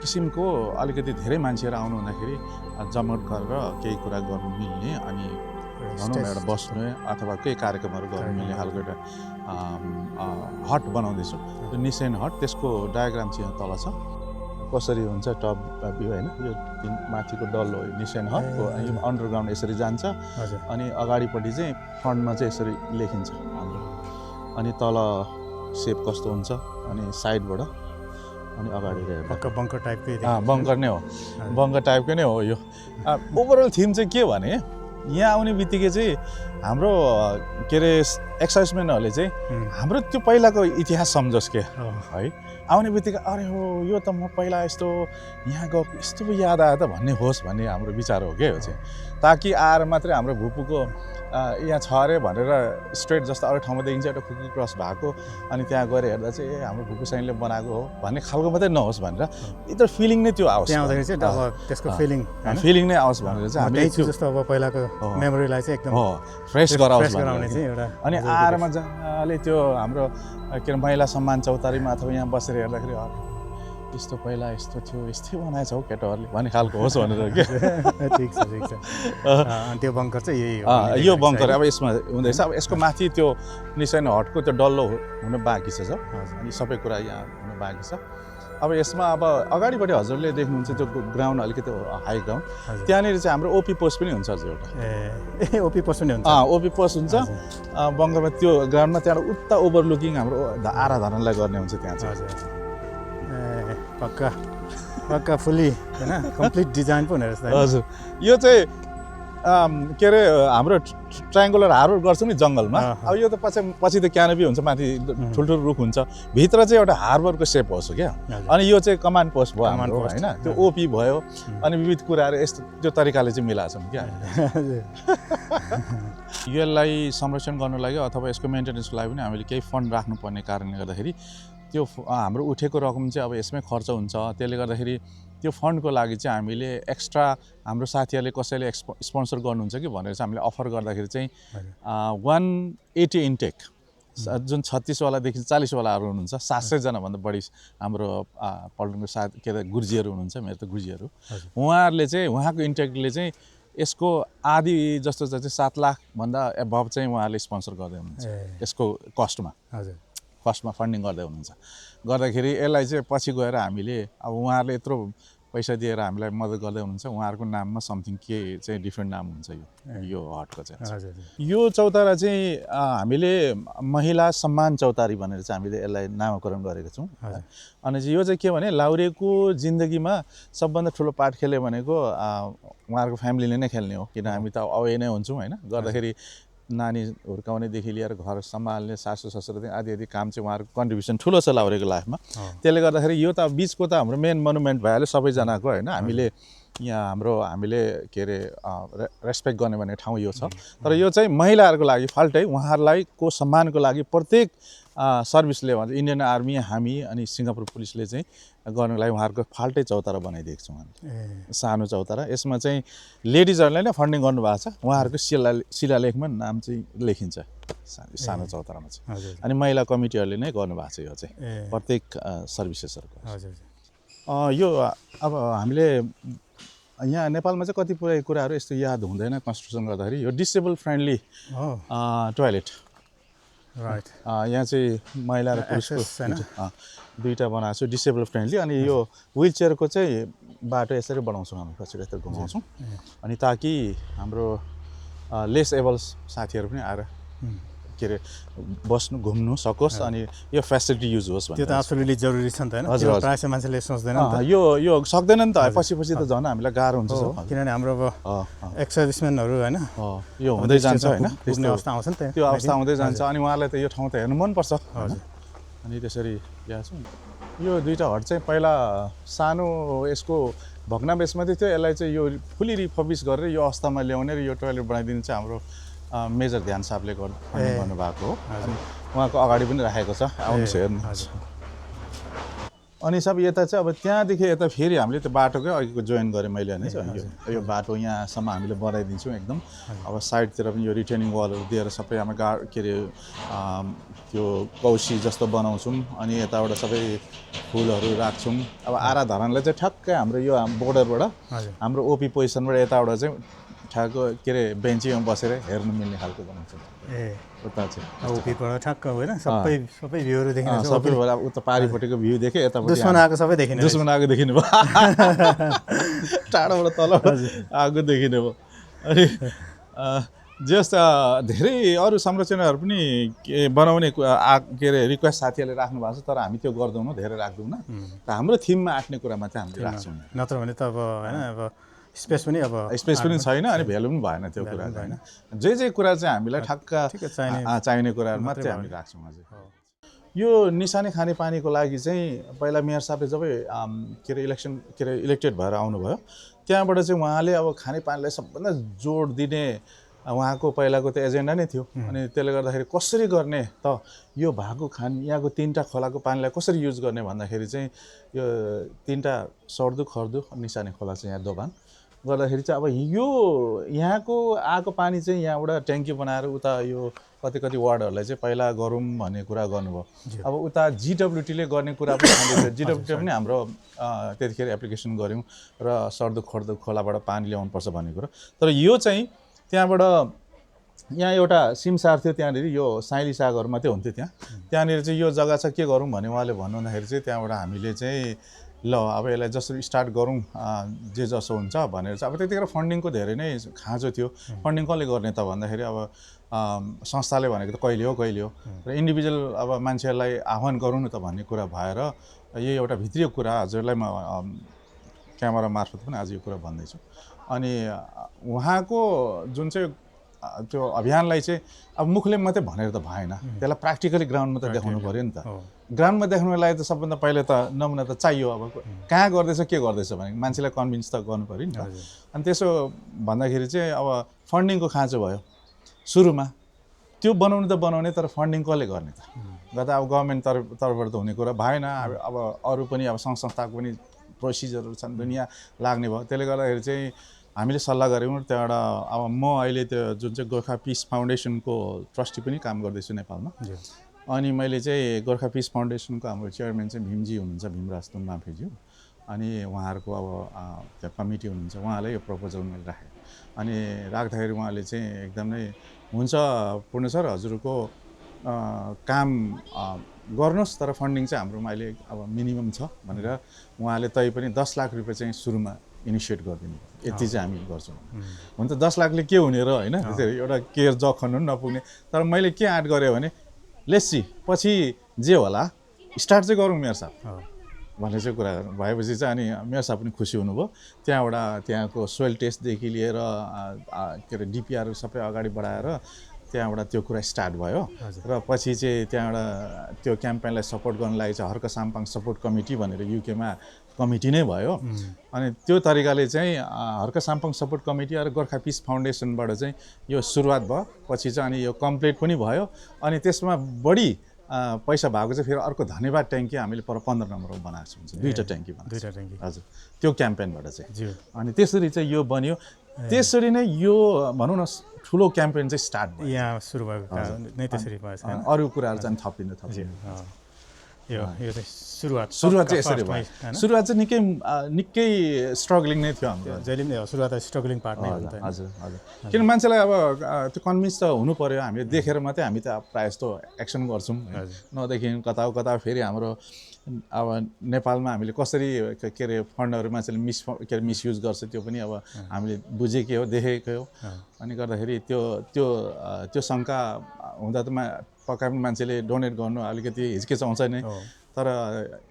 किसिमको अलिकति धेरै मान्छेहरू आउनु हुँदाखेरि जमघट गरेर केही कुरा गर्नु मिल्ने अनि भनौँ एउटा बस्ने अथवा केही कार्यक्रमहरू गर्नु मिल्ने खालको एउटा हट बनाउँदैछु त्यो निसेन हट त्यसको डायग्राम चाहिँ यहाँ तल छ कसरी हुन्छ टप भ्यू होइन यो माथिको डल्लो निसेन हटको यो अन्डरग्राउन्ड यसरी जान्छ अनि अगाडिपट्टि चाहिँ फ्रन्टमा चाहिँ यसरी लेखिन्छ हाम्रो अनि तल सेप कस्तो हुन्छ अनि साइडबाट अनि अगाडि बङ्कर टाइपकै बङ्कर नै हो बङ्कर टाइपकै नै हो यो ओभरअल थिम चाहिँ के भने यहाँ आउने बित्तिकै चाहिँ हाम्रो के अरे एक्साइजमेन्टहरूले चाहिँ हाम्रो त्यो पहिलाको इतिहास सम्झोस् के है आउने बित्तिकै अरे हो यो त म पहिला यस्तो यहाँ गएको यस्तो पो याद आयो त भन्ने होस् भन्ने हाम्रो विचार हो क्या यो चाहिँ ताकि आएर मात्रै हाम्रो भुपूको यहाँ छ अरे भनेर स्ट्रेट जस्तो अरू ठाउँमा देखिन्छ एउटा कुकी क्रस भएको अनि त्यहाँ गएर हेर्दा चाहिँ हाम्रो भुपू साइनले बनाएको हो भन्ने खालको मात्रै नहोस् भनेर इधर फिलिङ नै त्यो आओस् त्यहाँ आउँदाखेरि चाहिँ अब त्यसको फिलिङ नै आओस् भनेर चाहिँ हामीले त्यो जस्तो अब पहिलाको मेमोरीलाई चाहिँ एकदम फ्रेस गराओस् गराउने चाहिँ एउटा अनि आएर मजाले त्यो हाम्रो के अरे महिला सम्मान चौतारीमा अथवा यहाँ बसेर हेर्दाखेरि यस्तो पहिला यस्तो थियो यस्तै बनाएछ हौ केटाहरूले भन्ने खालको होस् भनेर के ठिक छ अनि त्यो बङ्कर चाहिँ यही हो यो बङ्कर अब यसमा हुँदैछ अब यसको माथि त्यो निशान हटको त्यो डल्लो हुन बाँकी छ अनि सबै कुरा यहाँ हुन बाँकी छ अब यसमा अब अगाडिपट्टि हजुरले देख्नुहुन्छ त्यो ग्राउन्ड अलिकति हाई ग्राउन्ड त्यहाँनिर चाहिँ हाम्रो ओपी पोस्ट पनि हुन्छ हजुर एउटा ओपी पोस्ट पनि हुन्छ ओपी पोस्ट हुन्छ बङ्करमा त्यो ग्राउन्डमा त्यहाँबाट उता ओभरलुकिङ हाम्रो आराधनालाई गर्ने हुन्छ त्यहाँ चाहिँ पक्का फुल्ली होइन कम्प्लिट डिजाइन पो हुने रहेछ हजुर यो चाहिँ के अरे हाम्रो ट्रायङ्गुलर हार्बर गर्छौँ नि जङ्गलमा अब यो त पछि त क्यानोपी हुन्छ माथि ठुल्ठुलो रुख हुन्छ भित्र चाहिँ एउटा हार्बरको सेप होस् क्या अनि यो चाहिँ कमान्ड पोस्ट भयो हाम्रो होइन त्यो ओपी भयो अनि विविध कुराहरू यस्तो त्यो तरिकाले चाहिँ मिलाएको छौँ क्या यसलाई संरक्षण गर्नु लागि अथवा यसको मेन्टेनेन्सको लागि पनि हामीले केही फन्ड राख्नुपर्ने कारणले गर्दाखेरि त्यो हाम्रो उठेको रकम चाहिँ अब यसमै खर्च हुन्छ त्यसले गर्दाखेरि त्यो फन्डको लागि चाहिँ हामीले एक्स्ट्रा हाम्रो साथीहरूले कसैले स्पोन्सर गर्नुहुन्छ कि भनेर चाहिँ हामीले अफर गर्दाखेरि चाहिँ 180 इन्टेक जुन 36वालादेखि 40वालाहरू हुनुहुन्छ 700जनाभन्दा बढी हाम्रो पल्टनको साथ के अरे गुर्जीहरू हुनुहुन्छ मेरो त गुर्जीहरू उहाँहरूले चाहिँ उहाँको इन्टेकले चाहिँ यसको आधी जस्तो चाहिँ 7 लाखभन्दा एबभ चाहिँ उहाँहरूले स्पोन्सर गर्दै हुनुहुन्छ यसको कस्टमा फर्स्टमा फन्डिङ गर्दै हुनुहुन्छ गर्दाखेरि यसलाई चाहिँ पछि गएर हामीले अब उहाँहरूले यत्रो पैसा दिएर हामीलाई मद्दत गर्दै हुनुहुन्छ उहाँहरूको नाममा समथिङ के चाहिँ डिफ्रेन्ट नाम हुन्छ यो हटको चाहिँ यो चौतारा चाहिँ हामीले महिला सम्मान चौतारी भनेर चाहिँ हामीले यसलाई नामाकरण गरेको छौँ अनि यो चाहिँ के भने लाउरेको जिन्दगीमा सबभन्दा ठुलो पार्ट खेल्यो भनेको उहाँहरूको फ्यामिलीले नै खेल्ने हो किन हामी त अवे नै हुन्छौँ होइन गर्दाखेरि नानी हुर्काउनेदेखि लिएर घर सम्हाल्ने सासू ससुरादेखि आदि काम चाहिँ उहाँहरूको कन्ट्रिब्युसन ठुलो छ लाउरेको लाइफमा त्यसले गर्दाखेरि यो त बिचको त हाम्रो मेन मोनुमेन्ट भइहाल्यो सबैजनाको होइन हामीले के अरे रेस्पेक्ट गर्ने भन्ने ठाउँ यो छ तर यो चाहिँ महिलाहरूको लागि फाल्टै उहाँहरूलाई को सम्मानको लागि प्रत्येक सर्भिसले भन्छ इन्डियन आर्मी हामी अनि सिङ्गापुर पुलिसले चाहिँ गर्नको लागि उहाँहरूको फाल्टै चौतारा बनाइदिएको छौँ हामीले सानो चौतारा यसमा चाहिँ लेडिजहरूले नै फन्डिङ गर्नुभएको छ उहाँहरूको शिलालेखमा नाम चाहिँ लेखिन्छ सानो चौतारामा चाहिँ अनि महिला कमिटीहरूले नै गर्नुभएको छ यो चाहिँ प्रत्येक सर्भिसेसहरूको यो अब हामीले यहाँ नेपालमा चाहिँ कतिपय कुराहरू यस्तो याद हुँदैन कन्स्ट्रक्सन गर्दाखेरि यो डिसेबल फ्रेन्डली टोयलेट राइट यहाँ चाहिँ महिला र पुरुषको दुईवटा बनाएको छु डिसेबल फ्रेन्डली अनि यो व्हिल चेयरको चाहिँ बाटो यसरी बनाउँछौँ हामी पछि यसरी घुमाउँछौँ अनि ताकि हाम्रो लेस एबल साथीहरू पनि आएर के अरे बस्नु घुम्नु सकोस् अनि यो फेसिलिटी युज होस् त्यो त एब्सोल्युटली जरुरी छ नि त हैन हजुर प्रायः मान्छेले सोच्दैन नि त यो सक्दैन नि त पछि त झन् हामीलाई गाह्रो हुन्छ किनभने हाम्रो अब एक्स-सर्भिसमेनहरु हैन यो हुँदै जान्छ हैन त्यस्तो अवस्था आउँछ नि त त्यो अवस्था आउँदै जान्छ अनि उहाँलाई त यो ठाउँ त हेर्नु मन पर्छ हजुर अनि त्यसरी यहाँ छ यो दुईटा हट चाहिँ पहिला सानो यसको भग्नावशेष मात्रै थियो यसलाई चाहिँ यो फुल्ली रिफर्बिस गरेर यो अवस्थामा ल्याउने र यो टोयलेट बनाइदिनु चाहिँ हाम्रो मेजर ध्यान साहबले गर्नुभएको हो अनि उहाँको अगाडि पनि राखेको छ आउनुहोस् हेर्नु अनि सब यता चाहिँ अब त्यहाँदेखि यता फेरि हामीले त्यो बाटोकै अघिको जोइन गरेँ मैले भने यो बाटो यहाँसम्म हामीले बनाइदिन्छौँ एकदम अब साइडतिर पनि यो रिटेनिङ वालहरू दिएर सबै हामी के अरे त्यो कौसी जस्तो बनाउँछौँ अनि यताबाट सबै फुलहरू राख्छौँ अब आराधनालाई चाहिँ ठ्याक्कै हाम्रो यो बोर्डरबाट हाम्रो ओपी पोजिसनबाट यताबाट चाहिँ ठ्याक्क के अरे बेन्चीमा बसेर हेर्नु मिल्ने खालको बनाउँछौँ उता चाहिँ ओपीबाट ठ्याक्क होइन सबै भ्यूहरू देखिन्छ सबैबाट अब उता पारिपट्टिको भ्यू देखेँ यतापट्टि दुश्मन आएको सबै देखिने दुश्मन आएको देखिने भयो टाढोबाट तल आएको देखिने भयो अनि जस्तो धेरै अरू संरचनाहरू पनि बनाउने के अरे रिक्वेस्ट साथीहरूले राख्नु भएको छ तर हामी त्यो गर्दैनौँ धेरै राख्दैनौँ त हाम्रो थिममा आँट्ने कुरामा चाहिँ हामीले राख्छौँ नत्र भने त अब होइन अब स्पेस पनि छैन अनि भ्यालु पनि भएन त्यो कुरा होइन जे कुरा चाहिँ हामीलाई ठ्याक्क चाहिने कुराहरू मात्रै हामी राख्छौँ अझै यो निशानी खाने पानीको लागि चाहिँ पहिला मेयर साहबले जब के अरे इलेक्टेड भएर आउनुभयो त्यहाँबाट चाहिँ उहाँले अब खाने पानीलाई सबभन्दा जोड दिने उहाँको पहिलाको त्यो एजेन्डा नै थियो अनि त्यसले गर्दाखेरि कसरी गर्ने त यो भएको यहाँको 3टा खोलाको पानीलाई कसरी युज गर्ने भन्दाखेरि चाहिँ यो 3टा सर्दु खर्दु निशाने खोला चाहिँ यहाँ दोभान गर्दाखेरि चाहिँ अब यो यहाँको आएको पानी चाहिँ यहाँबाट ट्याङ्की बनाएर उता यो कति वार्डहरूलाई चाहिँ पहिला गरौँ भन्ने कुरा गर्नुभयो अब उता जिडब्ल्युटीले गर्ने कुरा पनि छँदैछ जिडब्ल्युटी पनि हाम्रो त्यतिखेर एप्लिकेसन गऱ्यौँ र सर्दु खर्दु खोलाबाट पानी ल्याउनुपर्छ भन्ने कुरा तर यो चाहिँ त्यहाँबाट यहाँ एउटा सिमसार थियो त्यहाँनिर यो साइली सागहरू मात्रै हुन्थ्यो त्यहाँनिर चाहिँ यो जग्गा छ के गरौँ भने उहाँले भन्नुहुँदाखेरि चाहिँ त्यहाँबाट हामीले चाहिँ ल अब यसलाई जसरी स्टार्ट गरौँ जे जसो हुन्छ भनेर चाहिँ अब त्यतिखेर फन्डिङको धेरै नै खाँचो थियो फन्डिङ कसले गर्ने त भन्दाखेरि अब संस्थाले भनेको त कहिले हो र इन्डिभिजुअल अब मान्छेहरूलाई आह्वान गरौँ न त भन्ने कुरा भएर यो एउटा भित्रीय कुरा हजुरलाई म क्यामेरा मार्फत पनि आज यो कुरा भन्दैछु अनि उहाँको जुन चाहिँ त्यो अभियानलाई चाहिँ अब मुखले मात्रै भनेर त भएन त्यसलाई प्र्याक्टिकली ग्राउन्डमा त देखाउनु पऱ्यो नि त ग्राउन्डमा देखाउनुको लागि त सबभन्दा पहिला त नमुना त चाहियो अब कहाँ गर्दैछ के गर्दैछ भने मान्छेलाई कन्भिन्स त गर्नु पऱ्यो नि त अनि त्यसो भन्दाखेरि चाहिँ अब फन्डिङको खाँचो भयो सुरुमा त्यो बनाउने तर फन्डिङ कसले गर्ने त गर्दा अब गभर्मेन्ट तर्फबाट त हुने कुरा भएन अब अरू पनि अब सङ्घ संस्थाको पनि प्रोसिजरहरू छन् दुनियाँ लाग्ने भयो त्यसले गर्दाखेरि चाहिँ हामीले सल्लाह गऱ्यौँ त्यहाँबाट अब म अहिले त्यो जुन चाहिँ गोर्खा पिस फाउन्डेसनको ट्रस्टी पनि काम गर्दैछु नेपालमा अनि मैले चाहिँ गोर्खा पिस फाउन्डेसनको हाम्रो चेयरम्यान चाहिँ भीमजी हुनुहुन्छ भीमराज तुम्बाफेज्यू अनि उहाँहरूको अब त्यो कमिटी हुनुहुन्छ उहाँलाई यो प्रपोजल मैले राखेँ अनि राख्दाखेरि उहाँले चाहिँ एकदमै हुन्छ पूर्ण सर हजुरको काम गर्नुहोस् तर फन्डिङ चाहिँ हाम्रोमा अहिले अब मिनिमम छ भनेर उहाँले तै पनि 10 लाख रुपियाँ चाहिँ सुरुमा इनिसिएट गरिदिनु यति चाहिँ हामी गर्छौँ हुन त 10 लाखले के हुने र होइन एउटा केयर जग खन्नु नपुग्ने तर मैले के आँट गरेँ भने लेट्सी पछि जे होला स्टार्ट चाहिँ गरौँ मेयर साहब भन्ने चाहिँ कुरा भएपछि चाहिँ अनि मेयर साहब पनि खुसी हुनुभयो त्यहाँबाट त्यहाँको सोइल टेस्टदेखि लिएर के अरे डिपिआर सबै अगाडि बढाएर त्यहाँबाट त्यो कुरा स्टार्ट भयो र पछि चाहिँ त्यहाँबाट त्यो क्याम्पेनलाई सपोर्ट गर्न लागि चाहिँ हर्क साम्पाङ सपोर्ट कमिटी भनेर युकेमा कमिटी नै भयो अनि त्यो तरिकाले चाहिँ हर्क साम्पाङ सपोर्ट कमिटी र गोर्खा पिस फाउन्डेसनबाट चाहिँ यो सुरुवात भयो पछि चाहिँ अनि यो कम्प्लिट पनि भयो अनि त्यसमा बढी पैसा भएको चाहिँ फेरि अर्को धन्यवाद ट्याङ्की हामीले पर 15 नम्बरमा बनाएको छौँ दुईटा ट्याङ्की हजुर त्यो क्याम्पेनबाट चाहिँ अनि त्यसरी चाहिँ यो बन्यो त्यसरी नै यो भनौँ न ठुलो क्याम्पेन चाहिँ स्टार्ट भयो यहाँ सुरु भएको नै त्यसरी भयो अरू कुराहरू चाहिँ थपिनु यो चाहिँ सुरुवात चाहिँ यसरी भयो सुरुवात चाहिँ निकै स्ट्रगलिङ नै थियो हाम्रो जहिले पनि सुरुवात स्ट्रगलिङ पार्ट नै हो हजुर किन मान्छेलाई अब त्यो कन्भिन्स त हुनु पर्यो हामीले देखेर मात्रै हामी त प्रायः जस्तो एक्सन गर्छौँ नदेखि कता फेरि हाम्रो अब नेपालमा हामीले कसरी के अरे फन्डहरू मान्छेले मिसयुज गर्छ त्यो पनि अब हामीले बुझेकै हो देखेकै हो अनि गर्दाखेरि त्यो शङ्का हुँदा त पक्का पनि मान्छेले डोनेट गर्नु अलिकति हिचकिचाउँछ नै तर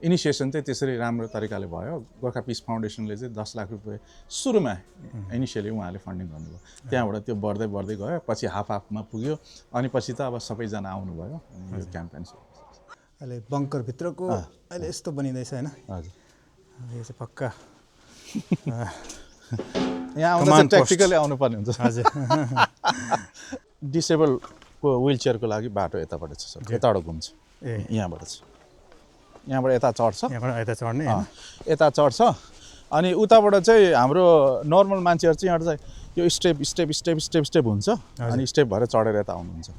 इनिसिएसन चाहिँ त्यसरी राम्रो तरिकाले भयो गोर्खा पिस फाउन्डेसनले चाहिँ 10 लाख रुपियाँ सुरुमा इनिसियली उहाँले फन्डिङ गर्नुभयो त्यहाँबाट त्यो बढ्दै गयो पछि हाफमा पुग्यो अनि पछि त अब सबैजना आउनुभयो यो क्याम्पेन अहिले बङ्करभित्रको अहिले यस्तो बनिँदैछ होइन हजुर यो चाहिँ पक्का यहाँ आउँदा चाहिँ ट्याक्टिकली आउनुपर्ने हुन्छ हजुर डिसेबलको व्हिल चेयरको लागि बाटो यताबाट छ सर यताबाट घुम्छ यहाँबाट छ यहाँबाट यता चढ्छ यता चढ्ने यता चढ्छ अनि उताबाट चाहिँ हाम्रो नर्मल मान्छेहरू चाहिँ यहाँ चाहिँ यो स्टेप हुन्छ अनि स्टेप भएर चढेर यता आउनुहुन्छ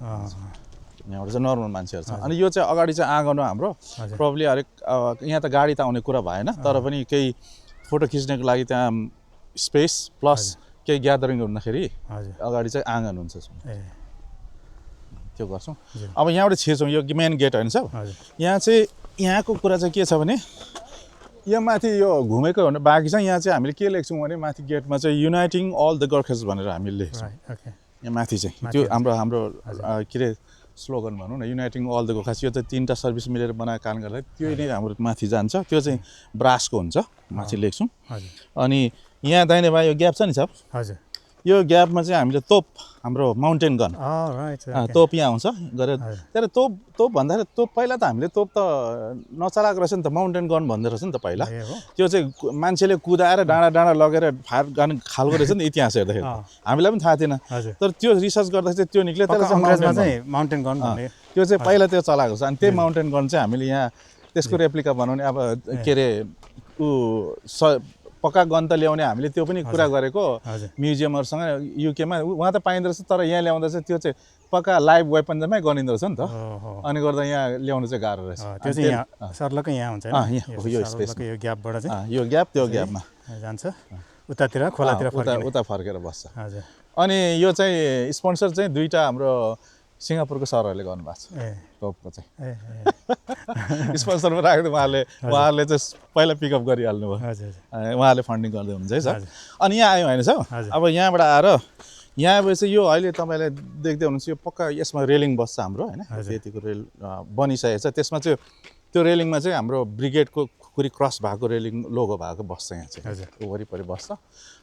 यहाँबाट चाहिँ नर्मल मान्छेहरू छ अनि यो चाहिँ अगाडि चाहिँ आँगन हो हाम्रो प्रब्ली हरेक यहाँ त गाडी त आउने कुरा भएन तर पनि केही फोटो खिच्नको लागि त्यहाँ स्पेस प्लस केही ग्यादरिङ हुँदाखेरि अगाडि चाहिँ आँगन हुन्छ त्यो गर्छौँ अब यहाँबाट छिर्छौँ यो मेन गेट होइन सर यहाँ चाहिँ यहाँको कुरा चाहिँ के छ भने यहाँ माथि यो घुमेको हुनु बाँकी छ यहाँ चाहिँ हामीले के लेख्छौँ भने माथि गेटमा चाहिँ युनाइटिङ अल द गोर्खाज भनेर हामीले लेख्छौँ यहाँ माथि चाहिँ त्यो हाम्रो के अरे स्लोगन भनौँ न युनाइटिङ अल द गोर्खाज यो त 3टा सर्भिस मिलेर बनाएको कारणले गर्दा त्यो नै हाम्रो माथि जान्छ त्यो चाहिँ ब्रासको हुन्छ माथि लेख्छौँ अनि यहाँ दाहिने बायाँ यो ग्याप छ नि सब हजुर यो ग्यापमा चाहिँ हामीले तोप हाम्रो माउन्टेन गन राइट तोप यहाँ आउँछ गरेर तर तोप भन्दाखेरि तोप पहिला त हामीले तोप त नचलाएको रहेछ नि त माउन्टेन गन भन्दै रहेछ नि त पहिला त्यो चाहिँ मान्छेले कुदाएर डाँडा लगेर फायर गर्ने खालको रहेछ नि इतिहास हेर्दाखेरि हामीलाई पनि थाहा थिएन तर त्यो रिसर्च गर्दाखेरि चाहिँ त्यो निक्ल्यो चाहिँ माउन्टेन गन भन्ने त्यो चाहिँ पहिला त्यो चलाएको छ अनि त्यही माउन्टेन गन चाहिँ हामीले यहाँ त्यसको रेप्लिका बनाउने अब के अरे पक्का गन त ल्याउने हामीले त्यो पनि कुरा गरेको म्युजियमहरूसँग युकेमा उहाँ त पाइँदो रहेछ तर यहाँ ल्याउँदा चाहिँ त्यो चाहिँ पक्का लाइभ वेपनमै गनिँदो रहेछ नि त अनि गर्दा यहाँ ल्याउनु चाहिँ गाह्रो रहेछ त्यो चाहिँ यहाँ सर्लकै यहाँ हुन्छ यो स्पेसमा यो ग्यापबाट चाहिँ यो ग्याप त्यो ग्यापमा जान्छ उतातिर खोलातिर उता फर्केर बस्छ अनि यो चाहिँ स्पोन्सर चाहिँ दुईवटा हाम्रो सिङ्गापुरको सरहरूले गर्नुभएको छ तोपको चाहिँ स्पोन्सरमा राख्दै उहाँहरूले चाहिँ पहिला पिकअप गरिहाल्नु भयो उहाँले फन्डिङ गर्दै हुनुहुन्छ है सर अनि यहाँ आयो होइन सर अब यहाँबाट आएर यहाँ आएपछि यो अहिले तपाईँले देख्दै हुनुहुन्छ यो पक्का यसमा रेलिङ बस्छ हाम्रो होइन त्यतिको रेल बनिसकेको छ त्यसमा चाहिँ त्यो रेलिङमा चाहिँ हाम्रो ब्रिगेडको खुकुरी क्रस भएको रेलिङ लोगो भएको बस्छ यहाँ चाहिँ वरिपरि बस्छ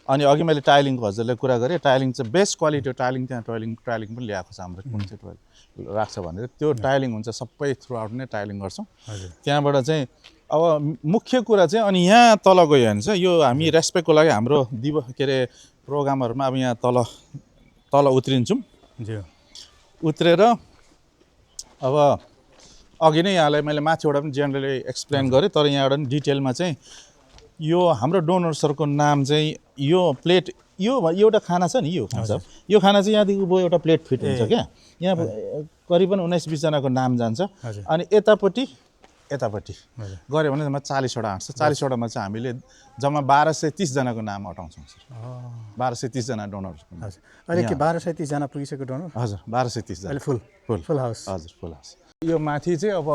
अनि अघि मैले टाइलिङको हजुरले कुरा गरेँ टाइलिङ चाहिँ बेस्ट क्वालिटी टाइलिङ त्यहाँ टाइलिङ पनि ल्याएको छ हाम्रो कुन चाहिँ टोइलेट राख्छ भनेर त्यो टाइलिङ हुन्छ सबै थ्रु आउट नै टाइलिङ गर्छौँ त्यहाँबाट चाहिँ अब मुख्य कुरा चाहिँ अनि यहाँ तल गयो भने चाहिँ यो हामी रेस्पेक्टको लागि हाम्रो के अरे प्रोग्रामहरूमा अब यहाँ तल उत्रिन्छौँ उत्रेर अब अघि नै यहाँलाई मैले माथिबाट पनि जेनरली एक्सप्लेन गरेँ तर यहाँबाट पनि डिटेलमा चाहिँ यो हाम्रो डोनर्सहरूको नाम चाहिँ यो प्लेट यो एउटा खाना छ नि यो खाना चाहिँ यहाँदेखि उँभो एउटा प्लेट फिट हुन्छ क्या यहाँ करिबन 19-20 जनाको नाम जान्छ अनि यतापट्टि गऱ्यो भने जम्मा 40वटा आँट्छ 40वटामा चाहिँ हामीले जम्मा 1230 जनाको नाम अटाउँछौँ सर 1230 जना डोनर अहिले के 1230 जना पुगिसक्यो डोनर हजुर 1230 जना फुल हाउस हजुर फुल हाउस यो माथि चाहिँ अब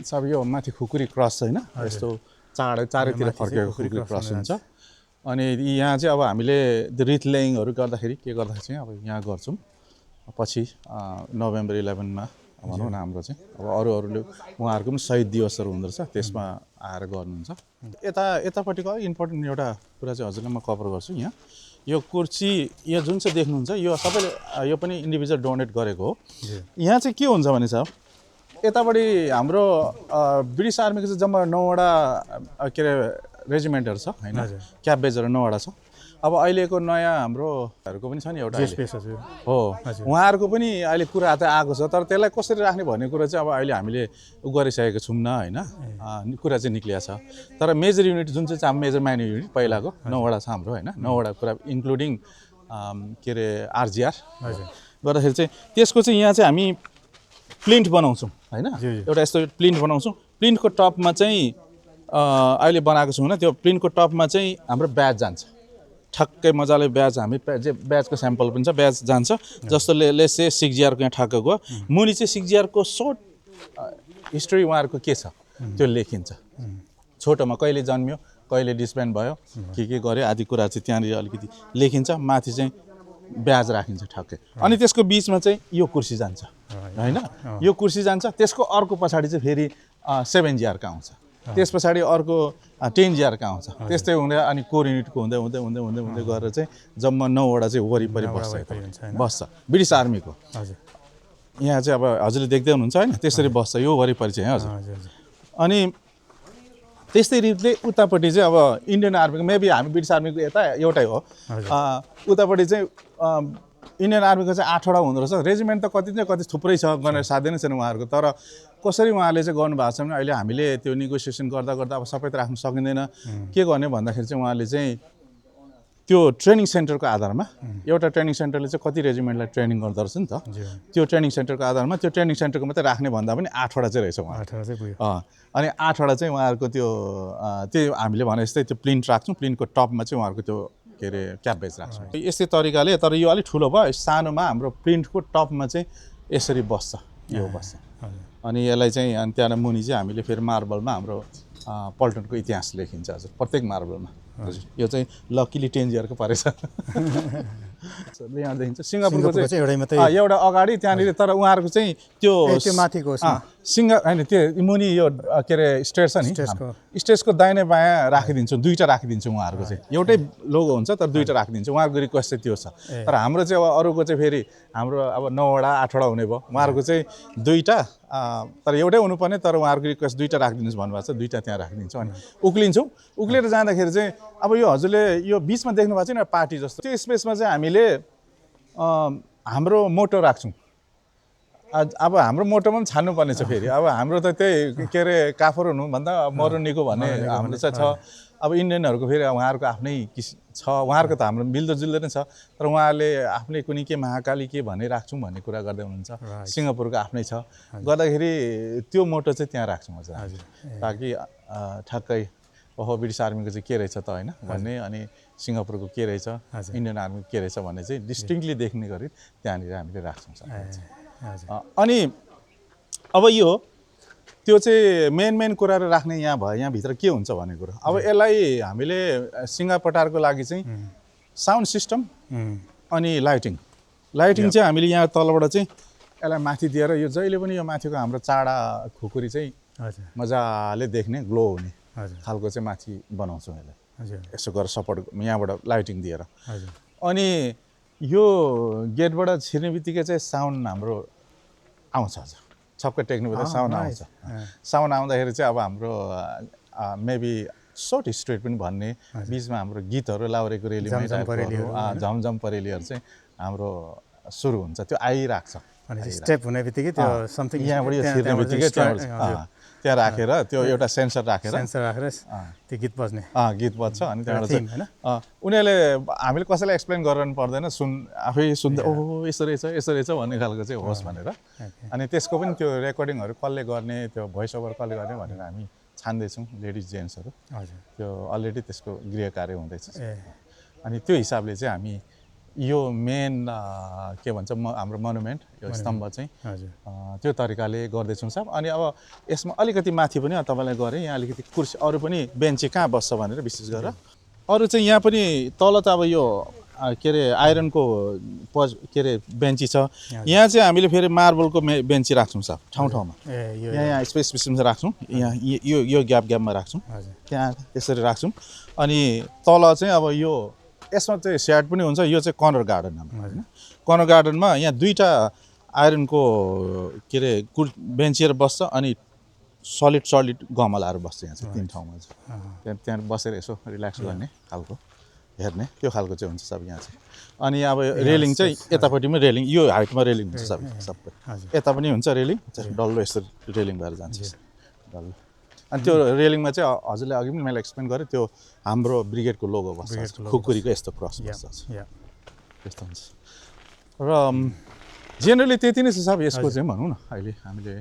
सब यो माथि खुकुरी क्रस होइन यस्तो चारैतिर फर्केको खुकुरी क्रस हुन्छ अनि यहाँ चाहिँ अब हामीले रिथ लेइङहरू गर्दाखेरि के गर्दाखेरि चाहिँ अब यहाँ गर्छौँ पछि नोभेम्बर 11मा भनौँ न हाम्रो चाहिँ अब अरूले उहाँहरूको पनि शहीद दिवसहरू हुँदो रहेछ त्यसमा आएर गर्नुहुन्छ यतापट्टिको इम्पोर्टेन्ट एउटा कुरा चाहिँ हजुरलाई म कभर गर्छु यहाँ यो कुर्सी यो जुन चाहिँ देख्नुहुन्छ यो सबैले यो पनि इन्डिभिजुअल डोनेट गरेको हो यहाँ चाहिँ के हुन्छ भने चाहिँ यतापट्टि हाम्रो ब्रिटिस आर्मीको चाहिँ जम्मा 9वटा के अरे रेजिमेन्टहरू छ होइन क्याप बेजहरू 9वटा छ अब अहिलेको नयाँ हाम्रोहरूको पनि छ नि एउटा हो उहाँहरूको पनि अहिले कुरा त आएको छ तर त्यसलाई कसरी राख्ने भन्ने कुरा चाहिँ अब अहिले हामीले गरिसकेको छौँ न होइन कुरा चाहिँ निक्लिया छ तर मेजर युनिट जुन चाहिँ मेजर माइनर युनिट पहिलाको 9वटा छ हाम्रो होइन 9वटा कुरा इन्क्लुडिङ के अरे आरजिआर गर्दाखेरि चाहिँ त्यसको चाहिँ यहाँ चाहिँ हामी प्लिन्ट बनाउँछौँ होइन एउटा यस्तो प्लिन्ट बनाउँछौँ प्लिन्टको टपमा चाहिँ अहिले बनाएको छौँ होइन त्यो प्लिन्टको टपमा चाहिँ हाम्रो ब्याज जान्छ ठक्कै मजाले ब्याज हामी ब्याजको स्याम्पल पनि छ ब्याज जान्छ जस्तो लेट्स से 6GRको यहाँ ठक्क गयो मुनि चाहिँ 6GRको सर्ट हिस्ट्री उहाँहरूको के छ त्यो लेखिन्छ छोटोमा कहिले जन्मियो कहिले डिस्ब्यान्ड भयो के गर्यो आदि कुरा चाहिँ त्यहाँनिर अलिकति लेखिन्छ माथि चाहिँ ब्याज राखिन्छ ठक्कै अनि त्यसको बिचमा चाहिँ यो कुर्सी जान्छ होइन यो कुर्सी जान्छ त्यसको अर्को पछाडि चाहिँ फेरि 7GRको आउँछ त्यस पछाडि अर्को 10GRको आउँछ त्यस्तै हुँदै अनि कोर युनिटको हुँदै हुँदै हुँदै हुँदै हुँदै गरेर चाहिँ जम्मा 9वटा चाहिँ वरिपरि बस्छ ब्रिटिस आर्मीको यहाँ चाहिँ अब हजुरले देख्दै हुनुहुन्छ होइन त्यसरी बस्छ यो वरिपरि चाहिँ हजुर अनि त्यस्तै रीतिले उतापट्टि चाहिँ अब इन्डियन आर्मीको मेबी हामी ब्रिटिस आर्मीको यता एउटै हो उतापट्टि चाहिँ इन्डियन आर्मीको चाहिँ 8वटा हुँदो रहेछ रेजिमेन्ट त कति थुप्रै छ गर्न साध्य नै छैन उहाँहरूको तर कसरी उहाँले चाहिँ गर्नुभएको छ भने अहिले हामीले त्यो नेगोसिएसन गर्दा अब सबै त राख्न सकिँदैन के गर्ने भन्दाखेरि चाहिँ उहाँले चाहिँ त्यो ट्रेनिङ सेन्टरको आधारमा एउटा ट्रेनिङ सेन्टरले चाहिँ कति रेजिमेन्टलाई ट्रेनिङ गर्दो रहेछ नि त त्यो ट्रेनिङ सेन्टरको आधारमा त्यो ट्रेनिङ सेन्टरको मात्रै राख्ने भन्दा पनि 8वटा चाहिँ रहेछ उहाँ अनि 8वटा चाहिँ उहाँहरूको त्यो हामीले भने जस्तै त्यो प्लिन्ट राख्छौँ प्लिन्टको टपमा चाहिँ उहाँहरूको त्यो के अरे क्याप बेज राख्छौँ यस्तै तरिकाले तर यो अलिक ठुलो भयो सानोमा हाम्रो प्लिन्टको टपमा चाहिँ यसरी बस्छ यो बस्छ अनि यसलाई चाहिँ अनि त्यहाँ मुनि चाहिँ हामीले फेरि मार्बलमा हाम्रो पल्टनको इतिहास लेखिन्छ हजुर प्रत्येक मार्बलमा हजुर यो चाहिँ लकिली 10GRको परेछ यहाँ देखिन्छ सिङ्गापुरको चाहिँ एउटा अगाडि त्यहाँनिर तर उहाँहरूको चाहिँ त्यो माथिको होइन त्यो मुनि यो के अरे स्टेज छ नि स्टेजको दाहिने बायाँ राखिदिन्छौँ दुईवटा राखिदिन्छौँ उहाँहरूको चाहिँ एउटै लोगो हुन्छ तर दुईवटा राखिदिन्छौँ उहाँहरूको रिक्वेस्ट चाहिँ त्यो छ तर हाम्रो चाहिँ अब अरूको चाहिँ फेरि हाम्रो अब 9वटा 8वटा हुने भयो उहाँहरूको चाहिँ दुईवटा तर एउटै हुनुपर्ने तर उहाँहरूको रिक्वेस्ट दुईवटा राखिदिनुहोस् भन्नुभएको छ दुईवटा त्यहाँ राखिदिन्छौँ अनि उक्लिन्छौँ उक्लेर जाँदाखेरि चाहिँ अब यो हजुरले यो बिचमा देख्नु भएको छ नि पार्टी जस्तो त्यो स्पेसमा चाहिँ हामीले हाम्रो मोटो राख्छौँ अब हाम्रो मोटोमा पनि छान्नुपर्ने छ फेरि अब हाम्रो त त्यही के अरे काफर हुनुभन्दा मरो निको भन्ने हाम्रो चाहिँ छ अब इन्डियनहरूको फेरि उहाँहरूको आफ्नै छ उहाँहरूको त हाम्रो मिल्दोजुल्दो नै छ तर उहाँहरूले आफ्नै कुनै के महाकाली के भन्ने राख्छौँ भन्ने कुरा गर्दै हुनुहुन्छ सिङ्गापुरको आफ्नै छ गर्दाखेरि त्यो मोटो चाहिँ त्यहाँ राख्छौँ हजुर ताकि ठ्याक्कै ओहो ब्रिटिस आर्मीको चाहिँ के रहेछ त होइन भन्ने अनि सिङ्गापुरको के रहेछ इन्डियन आर्मीको के रहेछ भन्ने चाहिँ डिस्टिङ्क्टली देख्ने गरी त्यहाँनिर हामीले राख्छौँ अनि अब यो त्यो चाहिँ मेन कुराहरू राख्ने यहाँ भयो यहाँभित्र के हुन्छ भन्ने कुरो अब यसलाई हामीले सिङ्गापटारको लागि चाहिँ साउन्ड सिस्टम अनि लाइटिङ चाहिँ हामीले यहाँ तलबाट चाहिँ यसलाई माथि दिएर यो जहिले पनि यो माथिको हाम्रो चाडा खुकुरी चाहिँ मजाले देख्ने ग्लो हुने खालको चाहिँ माथि बनाउँछौँ यसलाई यसो गरेर सपोर्ट यहाँबाट लाइटिङ दिएर अनि यो गेटबाट छिर्ने बित्तिकै चाहिँ साउन्ड हाम्रो आउँछ हजुर छक्कै टेक्नु बित्तिकै साउन्ड आउँछ साउन्ड आउँदाखेरि चाहिँ अब हाम्रो मेबी सर्ट स्ट्रेट पनि भन्ने बिचमा हाम्रो गीतहरू लाउरेको रेलीमै झमझम परेलीहरू चाहिँ हाम्रो सुरु हुन्छ त्यो आइरहेको छ स्टेप हुने बित्तिकै त्यो समथिङ यहाँबाट यो छिर्ने बित्तिकै त्यहाँ राखेर त्यो एउटा सेन्सर राखेर त्यो गीत बज्ने गीत बज्छ अनि त्यहाँबाट चाहिँ उनीहरूले हामीले कसैलाई एक्सप्लेन गरिरहनु पर्दैन आफै सुन्दै ओहो यसो रहेछ भन्ने खालको चाहिँ होस् भनेर अनि त्यसको पनि त्यो रेकर्डिङहरू कसले गर्ने त्यो भोइस ओभर कसले गर्ने भनेर हामी छान्दैछौँ लेडिज जेन्ट्सहरू त्यो अलरेडी त्यसको गृह कार्य हुँदैछ अनि त्यो हिसाबले चाहिँ हामी यो मेन के भन्छ हाम्रो मोनुमेन्ट यो स्तम्भ चाहिँ त्यो तरिकाले गर्दैछौँ साहब अनि अब यसमा अलिकति माथि पनि तपाईँलाई गरेँ यहाँ अलिकति कुर्सी अरू पनि बेन्च कहाँ बस्छ भनेर विशेष गरेर अरू चाहिँ यहाँ पनि तल त अब यो के अरे आइरनको के अरे बेन्ची छ यहाँ चाहिँ हामीले फेरि मार्बलको बेन्ची राख्छौँ साहब ठाउँमा यहाँ स्पेसमा राख्छौँ यहाँ यो ग्यापमा राख्छौँ त्यहाँ त्यसरी राख्छौँ अनि तल चाहिँ अब यो यसमा चाहिँ स्याड पनि हुन्छ यो चाहिँ कर्नर गार्डन होइन कर्नर गार्डनमा यहाँ दुईवटा आइरनको के अरे बेन्चिएर बस्छ अनि सलिड गमलाहरू बस्छ यहाँ चाहिँ 3 ठाउँमा चाहिँ त्यहाँ बसेर यसो रिल्याक्स गर्ने खालको हेर्ने त्यो खालको चाहिँ हुन्छ सब यहाँ चाहिँ अनि अब रेलिङ चाहिँ यतापट्टि पनि रेलिङ यो हाइटमा रेलिङ हुन्छ सबै यता पनि हुन्छ रेलिङ डल्लो यस्तो रेलिङ भएर जान्छ डल्लो अनि त्यो रेलिङमा चाहिँ हजुरले अघि पनि मैले एक्सप्लेन गरेँ त्यो हाम्रो ब्रिगेडको लोगो बस्छ खुकुरीको यस्तो क्रस बस्छ त्यस्तो हुन्छ र जेनरली त्यति नै छ साहब यसको चाहिँ भनौँ न अहिले हामीले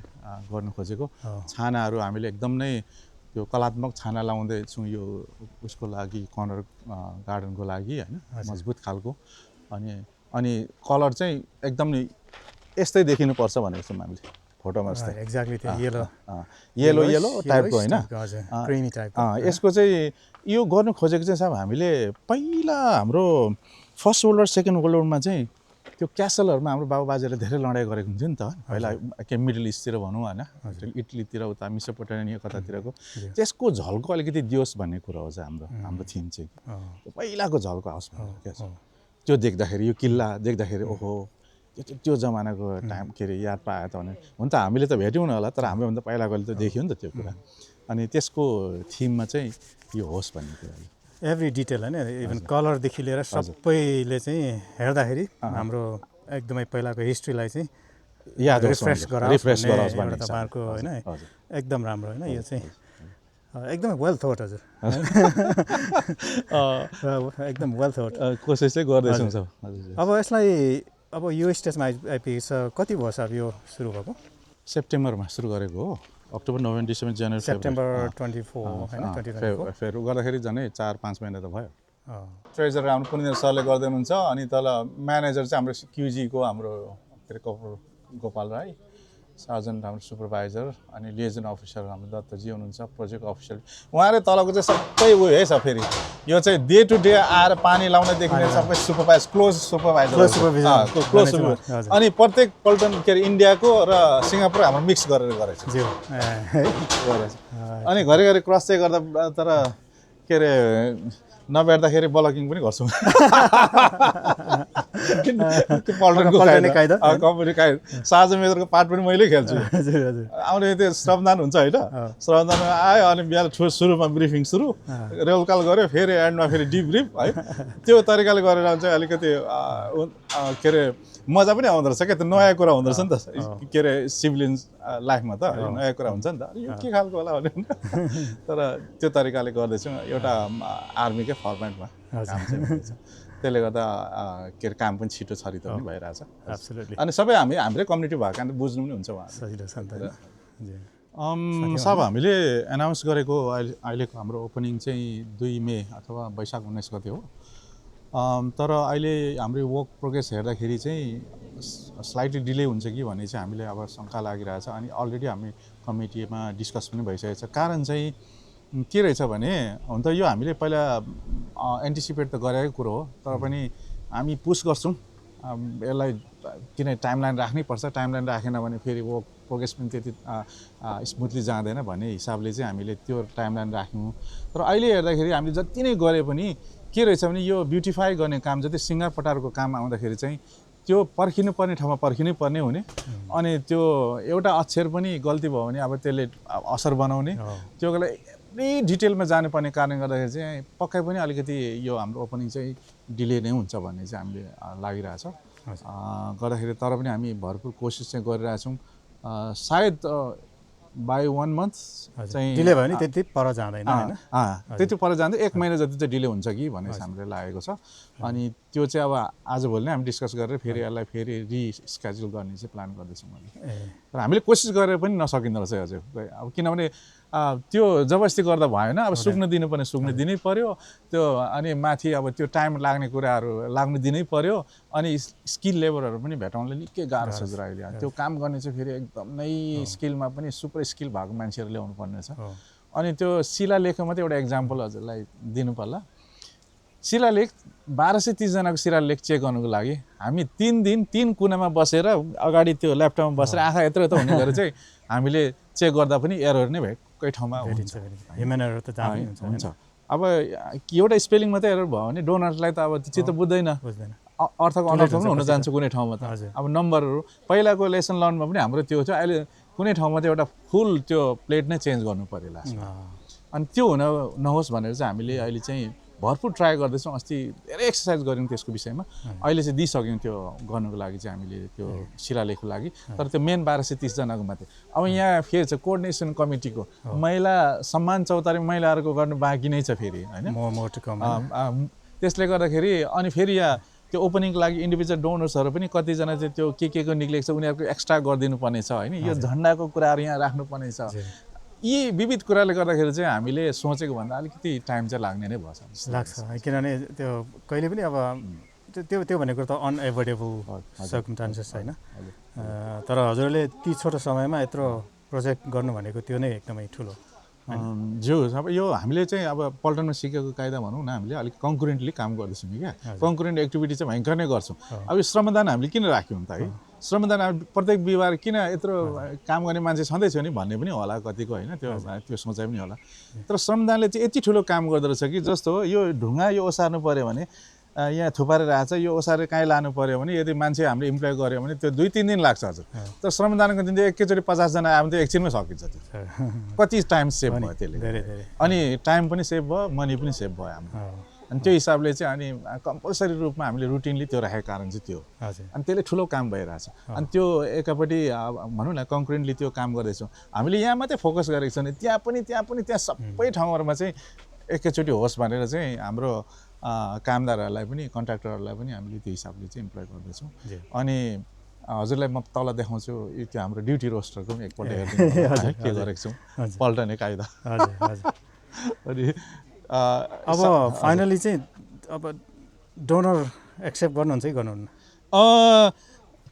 गर्नु खोजेको छानाहरू हामीले एकदम नै त्यो कलात्मक छाना लाउँदैछौँ यो उसको लागि कर्नर गार्डनको लागि होइन मजबुत खालको अनि कलर चाहिँ एकदम यस्तै देखिनुपर्छ भनेको छौँ हामीले फोटोमा जस्तै एक्ज्याक्टली त्यो येलो टाइपको होइन यसको चाहिँ यो गर्नु खोजेको चाहिँ साहब हामीले पहिला हाम्रो first world war second world वारमा चाहिँ त्यो क्यासलहरूमा हाम्रो बाबुबाजेले धेरै लडाइँ गरेको हुन्थ्यो नि त पहिला के मिडल इस्टतिर भनौँ होइन इटलीतिर उता मेसोपोटामिया कतातिरको त्यसको झल्को अलिकति दियोस् भन्ने कुरा हो चाहिँ हाम्रो थिम चाहिँ पहिलाको झल्को आओस् क्या त्यो देख्दाखेरि यो किल्ला देख्दाखेरि ओहो त्यो जमानाको टाइम के अरे याद पायो त भने हुन त हामीले त भेट्यौँ न होला तर हामीभन्दा पहिलाकोले त देख्यो नि त त्यो कुरा अनि त्यसको थिममा चाहिँ यो होस् भन्ने कुरा एभ्री डिटेल होइन इभन कलरदेखि लिएर सबैले चाहिँ हेर्दाखेरि हाम्रो एकदमै पहिलाको हिस्ट्रीलाई चाहिँ याद रिफ्रेस गराओस् भन्ने तपाईँहरूको होइन एकदम राम्रो होइन यो चाहिँ एकदमै वेल थट हजुर एकदम वेल थट कोसिस चाहिँ गर्दैछौँ सब अब यसलाई अब यो स्टेजमा आइपुगेको छ कति भयो साहब यो सुरु भएको सेप्टेम्बरमा सुरु गरेको हो अक्टोबर नोभेम्बर डिसेम्बर जनवरी सेप्टेम्बर 24 होइन फेब्रुअरी गर्दाखेरि झन् 4-5 महिना त भयो ट्रेजर हाम्रो पुनिन्द्र सरले गर्दै हुनुहुन्छ अनि तल म्यानेजर चाहिँ हाम्रो क्युजीको हाम्रो के अरे गोपाल राई सर्जन हाम्रो सुपरभाइजर अनि लिएजन अफिसर हाम्रो दत्तजी हुनुहुन्छ प्रोजेक्ट अफिसर उहाँले तलको चाहिँ सबै उयो है छ फेरि यो चाहिँ डे टु डे आएर पानी लाउनदेखि लिएर सबै सुपरभाइजर क्लोज सुपरभाइजर अनि प्रत्येक पल्टन के अरे इन्डियाको र सिङ्गापुर हाम्रो मिक्स गरेर गरेको छ अनि घरिघरि क्रस चाहिँ गर्दा तर के अरे नभेट्दाखेरि ब्लकिङ पनि गर्छौँ पल्टनको कायदा कम्पनी कायदा साझा मेजरको पार्ट पनि मैले खेल्छु आउने त्यो श्रमदान हुन्छ होइन श्रमदानमा आयो अनि बिहान सुरुमा ब्रिफिङ सुरु रेलकाल गऱ्यो फेरि एन्डमा फेरि डिब्रिफ है त्यो तरिकाले गरेर चाहिँ अलिकति के अरे मजा पनि आउँदो रहेछ क्या त्यो नयाँ कुरा हुँदो रहेछ नि त के अरे सिभिलियन्स लाइफमा त नयाँ कुरा हुन्छ नि त यो के खालको होला भने तर त्यो तरिकाले गर्दैछौँ एउटा आर्मीकै फर्मेटमा त्यसले गर्दा के अरे काम पनि छिटो छरितो पनि भइरहेछ अनि सबै हाम्रै कम्युनिटी भएको कारण बुझ्नु पनि हुन्छ उहाँ सब हामीले एनाउन्स गरेको अहिलेको हाम्रो ओपनिङ चाहिँ 2 मे अथवा वैशाख 19 गते हो तर अहिले हाम्रो वर्क प्रोग्रेस हेर्दाखेरि चाहिँ स्लाइटली डिले हुन्छ कि भन्ने चाहिँ हामीले अब शङ्का लागिरहेछ अनि अलरेडी हामी कमिटीमा डिस्कस पनि भइसकेको छ कारण चाहिँ के रहेछ भने हुन त यो हामीले पहिला एन्टिसिपेट त गरेकै कुरो हो तर पनि हामी पुस गर्छौँ यसलाई किन टाइमलाइन राख्नै पर्छ टाइमलाइन राखेन भने फेरि वर्क प्रोग्रेस पनि त्यति स्मुथली जाँदैन भन्ने हिसाबले चाहिँ हामीले त्यो टाइमलाइन राख्यौँ तर अहिले हेर्दाखेरि हामीले जति नै गरे पनि के रहेछ भने यो ब्युटिफाई गर्ने काम जति सिङ्गार पटारको काम आउँदाखेरि चाहिँ त्यो पर्खिनु पर्ने ठाउँमा पर्खिनै पर्ने हुने अनि त्यो एउटा अक्षर पनि गल्ती भयो भने अब त्यसले असर बनाउने त्यो एकदमै डिटेलमा जानुपर्ने कारणले गर्दाखेरि चाहिँ पक्कै पनि अलिकति यो हाम्रो ओपनिङ चाहिँ डिले नै हुन्छ भन्ने चाहिँ हामीले लागिरहेछ गर्दाखेरि तर पनि हामी भरपुर कोसिस चाहिँ गरिरहेछौँ सायद बाई 1 मन्थ चाहिँ डिले भयो नि त्यति पर जाँदैन हैन त्यति पर जाँदै 1 महिना जति चाहिँ डिले हुन्छ कि भन्ने हामीलाई लागेको छ अनि त्यो चाहिँ अब आजभोलि नै हामी डिस्कस गरेर फेरि यसलाई फेरि रिस्केड्युल गर्ने चाहिँ प्लान गर्दैछौँ अहिले तर हामीले कोसिस गरेर पनि नसकिँदो रहेछ हजुर अब किनभने त्यो जबरजस्ती गर्दा भएन अब सुक्न दिनुपर्ने सुक्न दिनै पर्यो त्यो अनि माथि अब त्यो टाइम लाग्ने कुराहरू लाग्नु दिनै पर्यो अनि स्किल लेबरहरू पनि भेटाउनले निकै गाह्रो छ हजुर अहिले त्यो काम गर्ने चाहिँ फेरि एकदमै स्किलमा पनि सुपर स्किल भएको मान्छेहरू ल्याउनु पर्ने छ अनि त्यो शिलालेखमा मात्रै एउटा इक्जाम्पल हजुरलाई दिनु पर्ला शिलालेख 1230 जनाको शिलालेख चेक गर्नुको लागि हामी 3 दिन 3 कुनामा बसेर अगाडि त्यो ल्यापटपमा बसेर आँखा यत्रो यत्रो हुने गरेर चाहिँ हामीले चेक गर्दा पनि एरर नै भएकै ठाउँमा हुन्छ ह्युमन एरर त जानै हुन्छ अब एउटा स्पेलिङ मात्रै एरर भयो भने डोनर्सलाई त अब चित्त बुझ्दैन अर्थको अनर्थ पनि हुन जान्छ कुनै ठाउँमा त अब नम्बरहरू पहिलाको लेसन लर्नमा पनि हाम्रो त्यो थियो अहिले कुनै ठाउँमा त एउटा फुल त्यो प्लेट नै चेन्ज गर्नु पर्यो लास्टमा अनि त्यो हुन नहोस् भनेर चाहिँ हामीले अहिले चाहिँ भरपुर ट्राई गर्दैछौँ अस्ति धेरै एक्सर्साइज गऱ्यौँ त्यसको विषयमा अहिले चाहिँ दिइसक्यौँ त्यो गर्नुको लागि चाहिँ हामीले त्यो शिलालेखको लागि तर त्यो मेन 1230 जनाको मात्रै अब यहाँ फेरि छ कोअर्डिनेसन कमिटीको महिला सम्मान चौतारी महिलाहरूको गर्नु बाँकी नै छ फेरि होइन त्यसले गर्दाखेरि अनि फेरि यहाँ त्यो ओपनिङको लागि इन्डिभिजुअल डोनर्सहरू पनि कतिजना चाहिँ त्यो के को निक्लेको छ उनीहरूको एक्स्ट्रा गरिदिनु पर्ने छ होइन यो झन्डाको कुराहरू यहाँ राख्नुपर्ने छ यी विविध कुराले गर्दाखेरि चाहिँ हामीले सोचेको भन्दा अलिकति टाइम चाहिँ लाग्ने नै भएछ लाग्छ किनभने त्यो कहिले पनि अब त्यो भनेको त अनएभोइडेबल सर्कमस्टान्सेस होइन तर हजुरले ती छोटो समयमा यत्रो प्रोजेक्ट गर्नु भनेको त्यो नै एकदमै ठुलो अब यो हामीले चाहिँ अब पल्टनमा सिकेको कायदा भनौँ न हामीले अलिक कन्कुरेन्टली काम गर्दैछौँ क्या कन्कुरेन्ट एक्टिभिटी चाहिँ भयङ्कर नै गर्छौँ अब यो श्रमदान हामीले किन राख्यौँ त है श्रमदान प्रत्येक बिहिबार किन यत्रो काम गर्ने मान्छे छँदैछ नि भन्ने पनि होला कतिको होइन त्यो सोचाइ पनि होला तर श्रमदानले चाहिँ यति ठुलो काम गर्दो रहेछ कि जस्तो यो ढुङ्गा यो ओसार्नु पऱ्यो भने यहाँ थुपारेर आएको छ यो ओसारेर कहीँ लानु पऱ्यो भने यदि मान्छे हामीले इम्प्लोय गऱ्यो भने त्यो 2-3 दिन लाग्छ हजुर तर श्रमदानको दिन चाहिँ एकैचोटि 50 जना आयो भने त्यो एकछिनमै सकिन्छ त्यो कति टाइम सेभ भयो त्यसले अनि टाइम पनि सेभ भयो मनी पनि सेभ भयो हाम्रो अनि त्यो हिसाबले चाहिँ अनि कम्पलसरी रूपमा हामीले रुटिनली त्यो राखेको कारण चाहिँ त्यो अनि त्यसले ठुलो काम भइरहेछ अनि त्यो एकापट्टि भनौँ न कन्कुरेन्टली त्यो काम गर्दैछौँ हामीले यहाँ मात्रै फोकस गरेको छौँ त्यहाँ पनि सबै ठाउँहरूमा चाहिँ एकैचोटि होस् भनेर चाहिँ हाम्रो कामदारहरूलाई पनि कन्ट्र्याक्टरहरूलाई पनि हामीले त्यो हिसाबले चाहिँ इम्प्लोय गर्दैछौँ अनि हजुरलाई म तल देखाउँछु त्यो हाम्रो ड्युटी रोस्टरको पनि एकपल्ट हेरिदिनु के गरेको छौँ पल्टने कायदा अनि अब फाइनली चाहिँ अब डोनर एक्सेप्ट गर्नुहुन्छ कि गर्नुहुन्न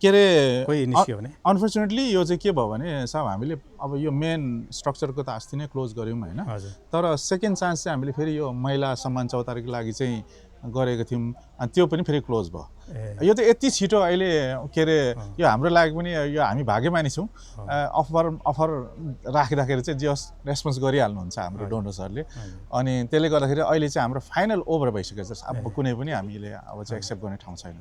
के अरे कोही निस्क्यो भने अनफर्चुनेटली यो चाहिँ के भयो भने साहब हामीले अब यो मेन स्ट्रक्चरको त अस्ति नै क्लोज गऱ्यौँ होइन हजुर तर सेकेन्ड चान्स चाहिँ हामीले फेरि यो महिला सम्मान चौतारीको लागि चाहिँ गरेको थियौँ अनि त्यो पनि फेरि क्लोज भयो यो त यति छिटो अहिले के अरे यो हाम्रो लागि पनि यो हामी भाग्यमानी छौँ अफर राखिराखेर चाहिँ जे रेस्पोन्स गरिहाल्नुहुन्छ हाम्रो डोनर्सहरूले अनि त्यसले गर्दाखेरि अहिले चाहिँ हाम्रो फाइनल ओभर भइसकेको छ अब कुनै पनि हामीले अब चाहिँ एक्सेप्ट गर्ने ठाउँ छैन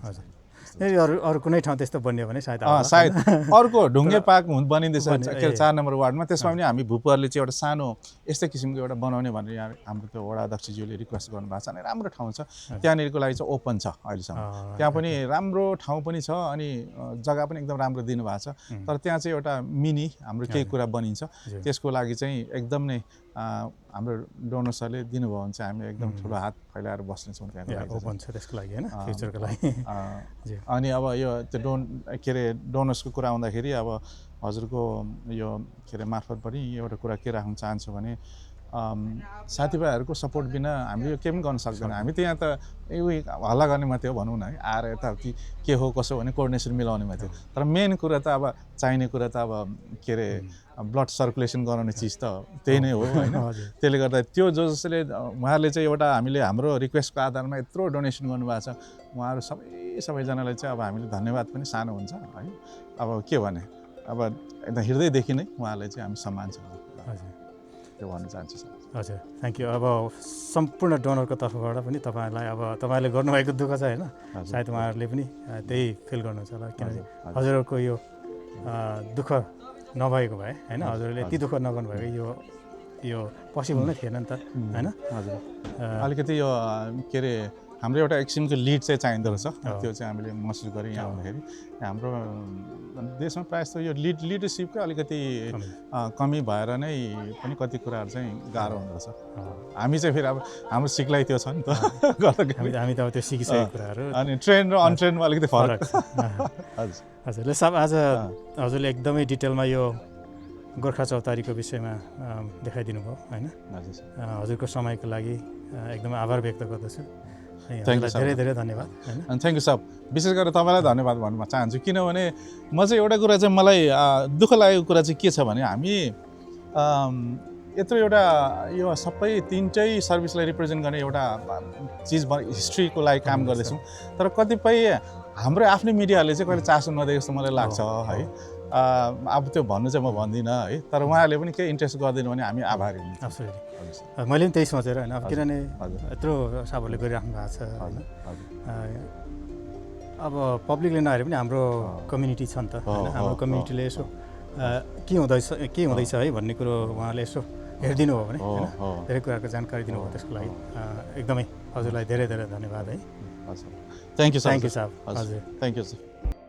अरू कुनै ठाउँ त्यस्तो बन्यो भने सायद अर्को ढुङ्गे पार्क बनिँदैछ के अरे 4 नम्बर वार्डमा त्यसमा पनि हामी भूपहरूले चाहिँ एउटा सानो यस्तै किसिमको एउटा बनाउने भनेर यहाँ हाम्रो त्यो वडा अध्यक्षज्यूले रिक्वेस्ट गर्नुभएको छ अनि राम्रो ठाउँ छ त्यहाँनिरको लागि चाहिँ ओपन छ अहिलेसम्म त्यहाँ पनि राम्रो ठाउँ पनि छ अनि जग्गा पनि एकदम राम्रो दिनुभएको छ तर त्यहाँ चाहिँ एउटा मिनी हाम्रो केही कुरा बनिन्छ त्यसको लागि चाहिँ एकदम नै हाम्रो डोनर्सहरूले दिनुभयो भने चाहिँ हामी एकदम ठुलो हात फैलाएर बस्नेछौँ त्यहाँको ओपन छ त्यसको लागि होइन फ्युचरको लागि अनि अब यो त्यो के अरे डोनर्सको कुरा आउँदाखेरि अब हजुरको यो के अरे मार्फत पनि एउटा कुरा के राख्न चाहन्छु भने साथीभाइहरूको सपोर्ट बिना हामीले यो केही पनि गर्न सक्दैन हामी त यहाँ त हल्ला गर्ने मात्रै हो भनौँ न है आएर यता के हो कसो भने कोअर्डिनेसन मिलाउने मात्रै हो तर मेन कुरा त अब चाहिने कुरा त अब के अरे ब्लड सर्कुलेसन गराउने चिज त त्यही नै हो होइन त्यसले गर्दा त्यो जसले उहाँहरूले चाहिँ एउटा हामीले हाम्रो रिक्वेस्टको आधारमा यत्रो डोनेसन गर्नुभएको छ उहाँहरू सबैजनालाई चाहिँ अब हामीले धन्यवाद पनि सानो हुन्छ है अब के भने अब एकदम हृदयदेखि नै उहाँलाई चाहिँ हामी सम्मान छ त्यो भन्न चाहन्छु सर हजुर थ्याङ्क यू अब सम्पूर्ण डोनरको तर्फबाट पनि तपाईँलाई अब तपाईँले गर्नुभएको दुःख छ होइन सायद उहाँहरूले पनि त्यही फिल गर्नुहुन्छ होला किनभने हजुरहरूको यो दुःख नभएको भए होइन हजुरहरूले यति दुःख नगर्नु भएको यो पोसिबल नै थिएन नि त होइन हजुर अलिकति यो के अरे हाम्रो एउटा एक किसिमको लिड चाहिँ चाहिँदो रहेछ त्यो चाहिँ हामीले महसुस गरेँ यहाँ आउँदाखेरि हाम्रो देशमा प्रायः जस्तो यो लिडरसिपकै अलिकति कमी भएर नै पनि कति कुराहरू चाहिँ गाह्रो हुँदो रहेछ हामी चाहिँ फेरि अब हाम्रो सिक्लाइ त्यो छ नि त हामी त अब त्यो सिकिसकेको कुराहरू अनि ट्रेन र अनट्रेनमा अलिकति फरक छ हजुर हजुरले साहब आज हजुरले एकदमै डिटेलमा यो गोर्खा चौतारीको विषयमा देखाइदिनु भयो होइन हजुरको समयको लागि एकदमै आभार व्यक्त गर्दछु धेरै धेरै धन्यवाद अनि थ्याङ्क यू सर विशेष गरेर तपाईँलाई धन्यवाद भन्न चाहन्छु किनभने म चाहिँ एउटा कुरा चाहिँ मलाई दुःख लागेको कुरा चाहिँ के छ भने हामी यत्रो एउटा यो सबै तिनटै सर्भिसलाई रिप्रेजेन्ट गर्ने एउटा चिज हिस्ट्रीको लागि काम गर्दैछौँ तर कतिपय हाम्रो आफ्नै मिडियाहरूले चाहिँ कहिले चासो नदिएको जस्तो मलाई लाग्छ है अब त्यो भन्नु चाहिँ म भन्दिनँ है तर उहाँहरूले पनि केही इन्ट्रेस्ट गर्दैन भने हामी आभारी हुन्छौँ मैले पनि त्यही सोचेर होइन अब किनभने यत्रो साबरले गरिराख्नु भएको छ होइन अब पब्लिकले नहेरे पनि हाम्रो कम्युनिटी छ नि त होइन हाम्रो कम्युनिटीले यसो के हुँदैछ है भन्ने कुरो उहाँले यसो हेरिदिनु हो भने होइन धेरै कुराको जानकारी दिनुभयो त्यसको लागि एकदमै हजुरलाई धेरै धेरै धन्यवाद है थ्याङ्क यू साहब हजुर थ्याङ्क यू सर